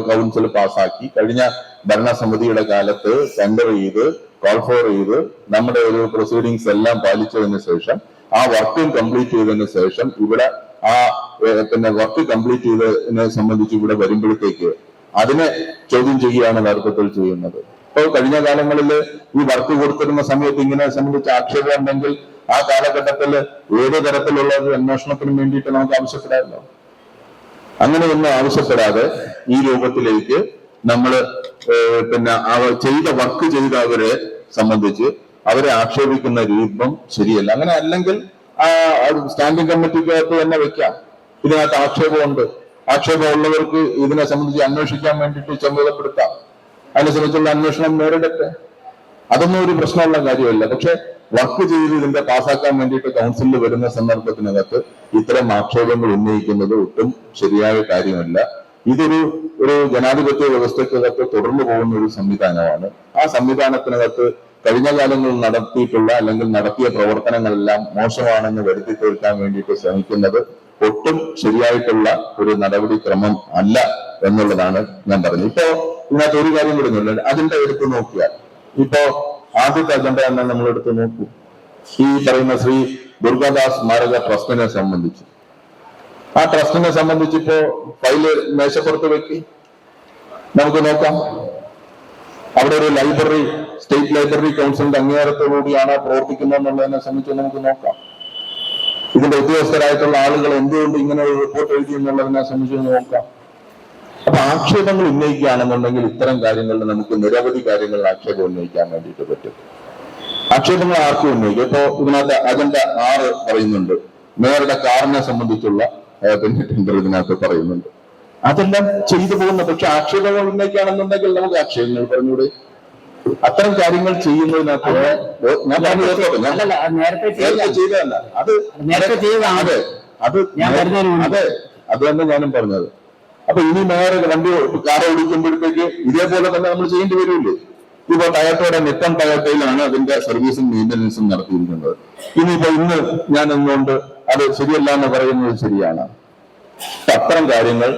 കൗൺസിൽ പാസ്സാക്കി കഴിഞ്ഞ ഭരണസമിതിയുടെ കാലത്ത് ടെൻഡർ ചെയ്ത് കോൾ ഫോർ ചെയ്ത് നമ്മുടെ ഒരു പ്രൊസീഡിങ്സ് എല്ലാം പാലിച്ചതിന് ശേഷം ആ വർക്ക് കംപ്ലീറ്റ് ചെയ്തതിന് ശേഷം ഇവിടെ ആ വർക്ക് കംപ്ലീറ്റ് ചെയ്തതിനെ സംബന്ധിച്ച് ഇവിടെ വരുമ്പോഴത്തേക്ക് അതിനെ ചോദ്യം ചെയ്യുകയാണ് യഥാർത്ഥത്തിൽ ചെയ്യുന്നത്. ഇപ്പോൾ കഴിഞ്ഞ കാലങ്ങളിൽ ഈ വർക്ക് കൊടുത്തിരുന്ന സമയത്ത് ഇങ്ങനെ സംബന്ധിച്ച് ആക്ഷേപം ഉണ്ടെങ്കിൽ ആ കാലഘട്ടത്തിൽ ഏത് തരത്തിലുള്ള ഒരു അന്വേഷണത്തിനും വേണ്ടിയിട്ട് നമുക്ക് ആവശ്യപ്പെടാമല്ലോ. അങ്ങനെയൊന്നും ആവശ്യപ്പെടാതെ ഈ രൂപത്തിലേക്ക് നമ്മൾ ചെയ്ത വർക്ക് ചെയ്ത അവരെ സംബന്ധിച്ച് അവരെ ആക്ഷേപിക്കുന്ന രൂപം ശരിയല്ല. അങ്ങനെ അല്ലെങ്കിൽ സ്റ്റാൻഡിംഗ് കമ്മിറ്റിക്കകത്ത് തന്നെ വെക്കാം. ഇതിനകത്ത് ആക്ഷേപമുണ്ട്, ആക്ഷേപമുള്ളവർക്ക് ഇതിനെ സംബന്ധിച്ച് അന്വേഷിക്കാൻ വേണ്ടിയിട്ട് ചുമതലപ്പെടുത്താം. അതിനെ സംബന്ധിച്ചുള്ള അന്വേഷണം നേരിടട്ടെ. അതൊന്നും ഒരു പ്രശ്നമുള്ള കാര്യമല്ല. പക്ഷെ വർക്ക് ചെയ്ത് ഇതിന്റെ പാസ്സാക്കാൻ വേണ്ടിയിട്ട് കൗൺസിലിൽ വരുന്ന സന്ദർഭത്തിനകത്ത് ഇത്തരം ആക്ഷേപങ്ങൾ ഉന്നയിക്കുന്നത് ഒട്ടും ശരിയായ കാര്യമല്ല. ഇതൊരു ജനാധിപത്യ വ്യവസ്ഥയ്ക്കകത്ത് തുടർന്നു പോകുന്ന ഒരു സംവിധാനമാണ്. ആ സംവിധാനത്തിനകത്ത് കഴിഞ്ഞ കാലങ്ങളിൽ നടത്തിയിട്ടുള്ള അല്ലെങ്കിൽ നടത്തിയ പ്രവർത്തനങ്ങളെല്ലാം മോശമാണെന്ന് വരുത്തി തീർക്കാൻ വേണ്ടിയിട്ട് ശ്രമിക്കുന്നത് ഒട്ടും ശരിയായിട്ടുള്ള ഒരു നടപടിക്രമം അല്ല എന്നുള്ളതാണ് ഞാൻ പറഞ്ഞത്. ഇപ്പോ ഇതിനകത്ത് ഒരു കാര്യം വിടുന്നുണ്ട്. അജണ്ട എടുത്ത് നോക്കിയാൽ ഇപ്പോ ആദ്യത്തെ അജണ്ട തന്നെ നമ്മൾ എടുത്ത് നോക്കൂ. ഈ പറയുന്ന ശ്രീ ദുർഗാദാസ് സ്മാരക ട്രസ്റ്റിനെ സംബന്ധിച്ച് ആ ട്രസ്റ്റിനെ സംബന്ധിച്ച് ഇപ്പോ ഫയല് മേശപ്പുറത്ത് വെക്കി നമുക്ക് നോക്കാം. അവിടെ ഒരു സ്റ്റേറ്റ് ലൈബ്രറി കൗൺസിലിന്റെ അംഗീകാരത്തോടുകൂടിയാണ് പ്രവർത്തിക്കുന്നത് എന്നുള്ളതിനെ സംബന്ധിച്ച് നമുക്ക് നോക്കാം. ഇതിന്റെ ഉദ്യോഗസ്ഥരായിട്ടുള്ള ആളുകൾ എന്തുകൊണ്ട് ഇങ്ങനെ ഒരു റിപ്പോർട്ട് എഴുതി എന്നുള്ളതിനെ സംബന്ധിച്ച് നോക്കാം. അപ്പൊ ആക്ഷേപങ്ങൾ ഉന്നയിക്കുകയാണെന്നുണ്ടെങ്കിൽ ഇത്തരം കാര്യങ്ങളിൽ നമുക്ക് നിരവധി കാര്യങ്ങളിൽ ആക്ഷേപം ഉന്നയിക്കാൻ വേണ്ടിയിട്ട് പറ്റും. ആക്ഷേപങ്ങൾ ആർക്കും ഉന്നയിക്കും. ഇപ്പോ ഇതിനകത്ത് അജണ്ട 6 പറയുന്നുണ്ട്, മേയറുടെ കാറിനെ സംബന്ധിച്ചുള്ള പിന്നെ ടെൻഡർ ഇതിനകത്ത് പറയുന്നുണ്ട്. അതെല്ലാം ചെയ്തു പോകുന്ന, പക്ഷെ ആക്ഷേപങ്ങൾ ഉന്നയിക്കുകയാണെന്നുണ്ടെങ്കിൽ നമുക്ക് ആക്ഷേപങ്ങൾ പറഞ്ഞൂടെ? അത്തരം കാര്യങ്ങൾ ചെയ്യുന്നതിനകത്ത് ഞാൻ പറഞ്ഞു നേരത്തെ ചെയ്തതല്ല, അത് നേരത്തെ ചെയ്തതാണ്. അതെ, അത് തന്നെ ഞാനും പറഞ്ഞത്. അപ്പൊ ഇനി മേയർ കാറ് ഓടിക്കുമ്പോഴത്തേക്ക് ഇതേപോലെ തന്നെ നമ്മൾ ചെയ്യേണ്ടി വരില്ലേ? ഇപ്പൊ ടയോട്ടയുടെ നിത്തം ടയോട്ടയിലാണ് അതിന്റെ സർവീസും മെയിന്റനൻസും നടത്തിയിരിക്കുന്നത്. ഇന്ന് ഞാൻ എന്തുകൊണ്ട് അത് ശരിയല്ല എന്ന് പറയുന്നത് ശരിയാണ്? അത്തരം കാര്യങ്ങൾ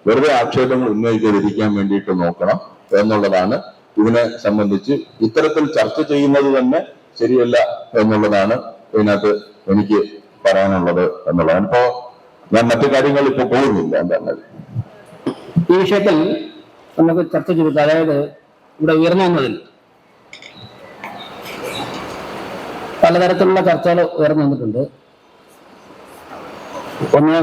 വെറുതെ ആക്ഷേപങ്ങൾ ഉന്നയിക്കാതിരിക്കാൻ വേണ്ടിയിട്ട് നോക്കണം എന്നുള്ളതാണ് ഇതിനെ സംബന്ധിച്ച് ഇത്തരത്തിൽ ചർച്ച ചെയ്യുന്നത് തന്നെ ശരിയല്ല എന്നുള്ളതാണ് ഇതിനകത്ത് എനിക്ക് പറയാനുള്ളത് എന്നുള്ളതാണ്. ഇപ്പോ ഞാൻ മറ്റു കാര്യങ്ങൾ ഇപ്പൊ പോകുന്നില്ല. എന്താണ് ഈ വിഷയത്തിൽ നമുക്ക് ചർച്ച ചെയ്തിട്ട്, അതായത് ഇവിടെ ഉയർന്നു വന്നതിൽ പലതരത്തിലുള്ള ചർച്ചകൾ ഉയർന്നു വന്നിട്ടുണ്ട്. ഒന്ന്,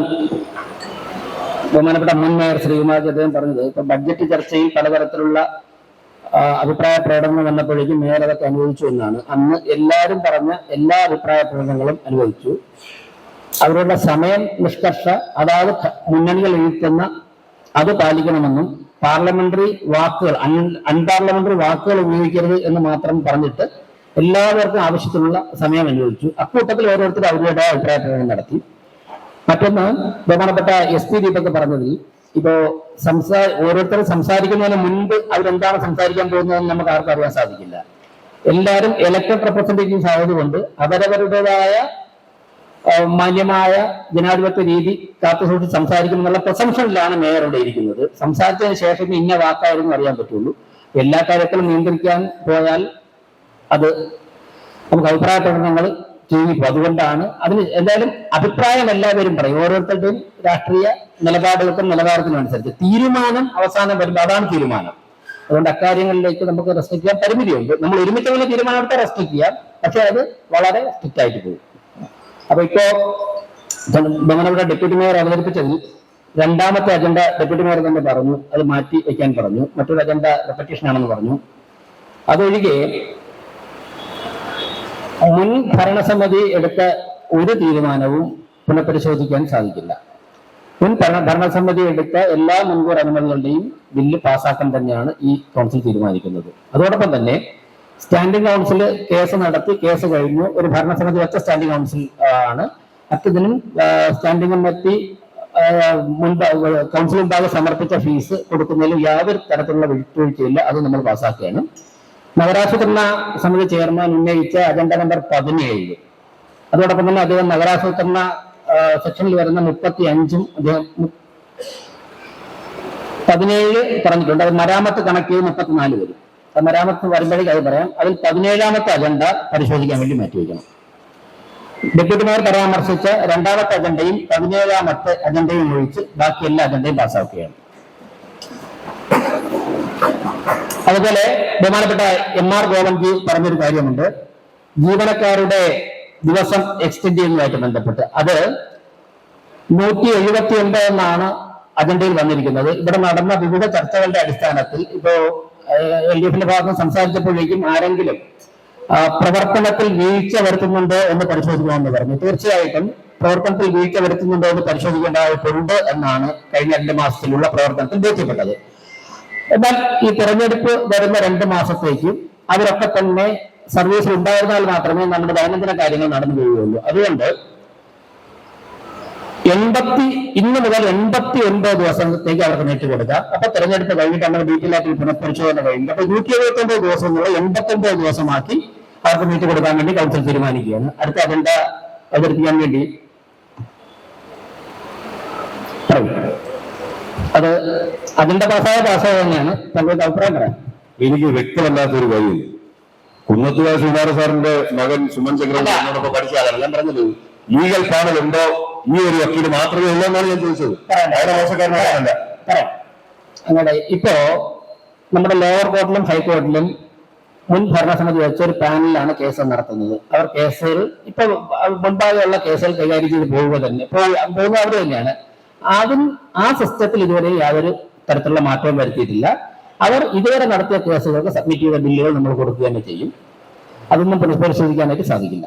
ബഹുമാനപ്പെട്ട മുൻ മേയർ ശ്രീകുമാർ അദ്ദേഹം പറഞ്ഞത്, ഇപ്പൊ ബഡ്ജറ്റ് ചർച്ചയിൽ പലതരത്തിലുള്ള അഭിപ്രായ പ്രകടനം വന്നപ്പോഴേക്കും മേയർ അതൊക്കെ അനുവദിച്ചു എന്നാണ്. അന്ന് എല്ലാവരും പറഞ്ഞ എല്ലാ അഭിപ്രായ പ്രകടനങ്ങളും അനുവദിച്ചു. അവരുടെ സമയം നിഷ്കർഷ അതായത് മുന്നണികൾ എഴുതുന്ന അത് പാലിക്കണമെന്നും പാർലമെന്ററി വാക്കുകൾ അൺപാർലമെന്ററി വാക്കുകൾ ഉപയോഗിക്കരുത് എന്ന് മാത്രം പറഞ്ഞിട്ട് എല്ലാവർക്കും ആവശ്യത്തിനുള്ള സമയം അനുവദിച്ചു. അക്കൂട്ടത്തിൽ ഓരോരുത്തരും അവരുടെ അഭിപ്രായ പ്രകടനം നടത്തി. മറ്റൊന്ന്, ബഹുമാനപ്പെട്ട SP ദീപക് പറഞ്ഞതിൽ ഇപ്പോ ഓരോരുത്തരും സംസാരിക്കുന്നതിന് മുൻപ് അവരെന്താണ് സംസാരിക്കാൻ പോകുന്നതെന്ന് നമുക്ക് ആർക്കും അറിയാൻ സാധിക്കില്ല. എല്ലാവരും ഇലക്ടഡ് റെപ്രസെന്റേറ്റീവ്സ് ആയതുകൊണ്ട് അവരവരുടേതായ മാന്യമായ ജനാധിപത്യ രീതി കാത്തുസൂക്ഷിച്ച് സംസാരിക്കുമെന്നുള്ള പ്രസംഷനിലാണ് മേയർ ഇവിടെ ഇരിക്കുന്നത്. സംസാരിച്ചതിന് ശേഷം ഇന്ന വാക്കായിരുന്നു അറിയാൻ പറ്റുള്ളൂ. എല്ലാ കാര്യത്തിലും നിയന്ത്രിക്കാൻ പോയാൽ അത് നമുക്ക് അഭിപ്രായ പ്രകടനങ്ങൾ ചെയ്യിക്കും. അതുകൊണ്ടാണ് അതിന് എന്തായാലും അഭിപ്രായം എല്ലാവരും പറയും. ഓരോരുത്തരുടെയും രാഷ്ട്രീയ നിലപാടുകൾക്കും നിലവാരത്തിനും അനുസരിച്ച് തീരുമാനം അവസാനം വരുമ്പോൾ അതാണ് തീരുമാനം. അതുകൊണ്ട് അക്കാര്യങ്ങളിലേക്ക് നമുക്ക് റെസ്ട്രിക്ട് ചെയ്യാൻ പരിമിതിയുണ്ട്. നമ്മൾ ഒരുമിച്ച് തീരുമാനം എടുത്താൽ റെസ്ട്രിക്ട് ചെയ്യാം, പക്ഷെ അത് വളരെ സ്ട്രിക്റ്റ് ആയിട്ട് പോകും. അപ്പൊ ഇപ്പോ ബഹുമാനപ്പെട്ട ഡെപ്യൂട്ടി മേയർ അവതരിപ്പിച്ചതിൽ രണ്ടാമത്തെ അജണ്ട ഡെപ്യൂട്ടി മേയർ തന്നെ പറഞ്ഞു അത് മാറ്റി വയ്ക്കാൻ പറഞ്ഞു. മറ്റൊരു അജണ്ട റെപ്പറ്റീഷൻ ആണെന്ന് പറഞ്ഞു. അതൊഴികെ മുൻ ഭരണസമിതി എടുത്ത ഒരു തീരുമാനവും പുനഃപരിശോധിക്കാൻ സാധിക്കില്ല. മുൻ ഭരണസമിതി എടുത്ത എല്ലാ മുൻകൂർ അനുമതികളുടെയും ബില്ല് പാസ്സാക്കാൻ തന്നെയാണ് ഈ കൗൺസിൽ തീരുമാനിക്കുന്നത്. അതോടൊപ്പം തന്നെ സ്റ്റാൻഡിംഗ് കൗൺസിൽ കേസ് നടത്തി, കേസ് കഴിഞ്ഞു, ഒരു ഭരണസമിതി വെച്ച സ്റ്റാൻഡിംഗ് കൗൺസിൽ ആണ്. മറ്റതിനും സ്റ്റാൻഡിംഗ് കമ്മിറ്റി കൗൺസിൽ മുമ്പാകെ സമർപ്പിച്ച ഫീസ് കൊടുക്കുന്നതിലും യാതൊരു തരത്തിലുള്ള വിട്ടുവീഴ്ചയില്ല. അത് നമ്മൾ പാസ്സാക്കുകയാണ്. നഗരാസൂത്രണ സമിതി ചെയർമാൻ ഉന്നയിച്ച അജണ്ട നമ്പർ 17, അതോടൊപ്പം തന്നെ അദ്ദേഹം നഗരാസൂത്രണ സെക്ഷനിൽ വരുന്ന 35 അദ്ദേഹം 17 പറഞ്ഞിട്ടുണ്ട്. അത് മരാമത്ത് കണക്ട് ചെയ്ത് 34 വരും. മരാമത്ത് വരുമ്പോഴേക്ക് അത് പറയാം. അതിൽ 17ാമത്തെ അജണ്ട പരിശോധിക്കാൻ വേണ്ടി മാറ്റിവെക്കണം. ഡെപ്യൂട്ടി മേയർ പരാമർശിച്ച രണ്ടാമത്തെ അജണ്ടയും 17ാമത്തെ അജണ്ടയും ഒഴിച്ച് ബാക്കി എല്ലാ അജണ്ടയും പാസ്സാക്കുകയാണ്. അതുപോലെ ബഹുമാനപ്പെട്ട MR ഗോവൻജി പറഞ്ഞൊരു കാര്യമുണ്ട്, ജീവനക്കാരുടെ ദിവസം എക്സ്റ്റെൻഡ് ചെയ്യുന്നതുമായിട്ട് ബന്ധപ്പെട്ട്. അത് 179 എന്നാണ് അജണ്ടയിൽ വന്നിരിക്കുന്നത്. ഇവിടെ നടന്ന വിവിധ ചർച്ചകളുടെ അടിസ്ഥാനത്തിൽ ഇപ്പോ LDFന്റെ ഭാഗത്ത് സംസാരിച്ചപ്പോഴേക്കും ആരെങ്കിലും പ്രവർത്തനത്തിൽ വീഴ്ച വരുത്തുന്നുണ്ടോ എന്ന് പരിശോധിക്കണമെന്ന് പറഞ്ഞു. തീർച്ചയായിട്ടും പ്രവർത്തനത്തിൽ വീഴ്ച വരുത്തുന്നുണ്ടോ എന്ന് പരിശോധിക്കേണ്ടതായിട്ടുണ്ട് എന്നാണ് കഴിഞ്ഞ 2 മാസത്തിലുള്ള പ്രവർത്തനത്തിൽ ബോധ്യപ്പെട്ടത്. എന്നാൽ ഈ തെരഞ്ഞെടുപ്പ് വരുന്ന 2 മാസത്തേക്ക് അവരൊക്കെ തന്നെ സർവീസിൽ ഉണ്ടായിരുന്നാൽ മാത്രമേ നമ്മുടെ ദൈനംദിന കാര്യങ്ങൾ നടന്നു പോവുകയുള്ളൂ. അതുകൊണ്ട് ഇന്ന് മുതൽ 89 ദിവസത്തേക്ക് അവർക്ക് നീട്ടി കൊടുക്കാം. അപ്പൊ തെരഞ്ഞെടുപ്പ് കഴിഞ്ഞിട്ട് നമ്മൾ ഡീറ്റെയിലായിട്ട് പുനഃപരിശോധന കഴിഞ്ഞു. അപ്പൊ 179 ദിവസങ്ങൾ 89 ദിവസമാക്കി അവർക്ക് നീട്ടി കൊടുക്കാൻ വേണ്ടി കൗൺസിൽ തീരുമാനിക്കുകയാണ്. അടുത്ത അജണ്ട അവതരിപ്പിക്കാൻ വേണ്ടി അത് അതിന്റെ പാസ്സായ തന്നെയാണ്. താങ്കളുടെ അഭിപ്രായം പറയാം. എനിക്ക് വ്യക്തമല്ലാത്തൊരു കാര്യം, കുന്നത്തുകാർ ശ്രീനാഥ സാറിന്റെ മകൻ സുമൻ ചക്രവർത്തി പഠിച്ചാലാണ് ഞാൻ പറഞ്ഞത്. ലീഗൽ പാനൽ ഉണ്ടോ ഈ ഒരു വക്കീല് മാത്രമേ ഉള്ളൂ എന്നാണ് ഞാൻ ചോദിച്ചത്. അയാളെ മോശക്കാരനല്ല പറയാം. അങ്ങനെ ഇപ്പോ നമ്മുടെ ലോവർ കോർട്ടിലും ഹൈക്കോടതിയിലും മുൻ ഭരണസമിതി വെച്ച ഒരു പാനലിലാണ് കേസ് നടത്തുന്നത്. അവർ കേസുകൾ ഇപ്പൊ മുൻപാകെയുള്ള കേസുകൾ കൈകാര്യം ചെയ്ത് പോവുക തന്നെ പോകുന്ന അവർ തന്നെയാണ്. ആ സിസ്റ്റത്തിൽ ഇതുവരെ യാതൊരു തരത്തിലുള്ള മാറ്റവും വരുത്തിയിട്ടില്ല. അവർ ഇതുവരെ നടത്തിയ കേസുകൾക്ക് സബ്മിറ്റ് ചെയ്ത ബില്ലുകൾ നമ്മൾ കൊടുക്കുക തന്നെ ചെയ്യും. അതൊന്നും പുനഃപരിശോധിക്കാനായിട്ട് സാധിക്കില്ല.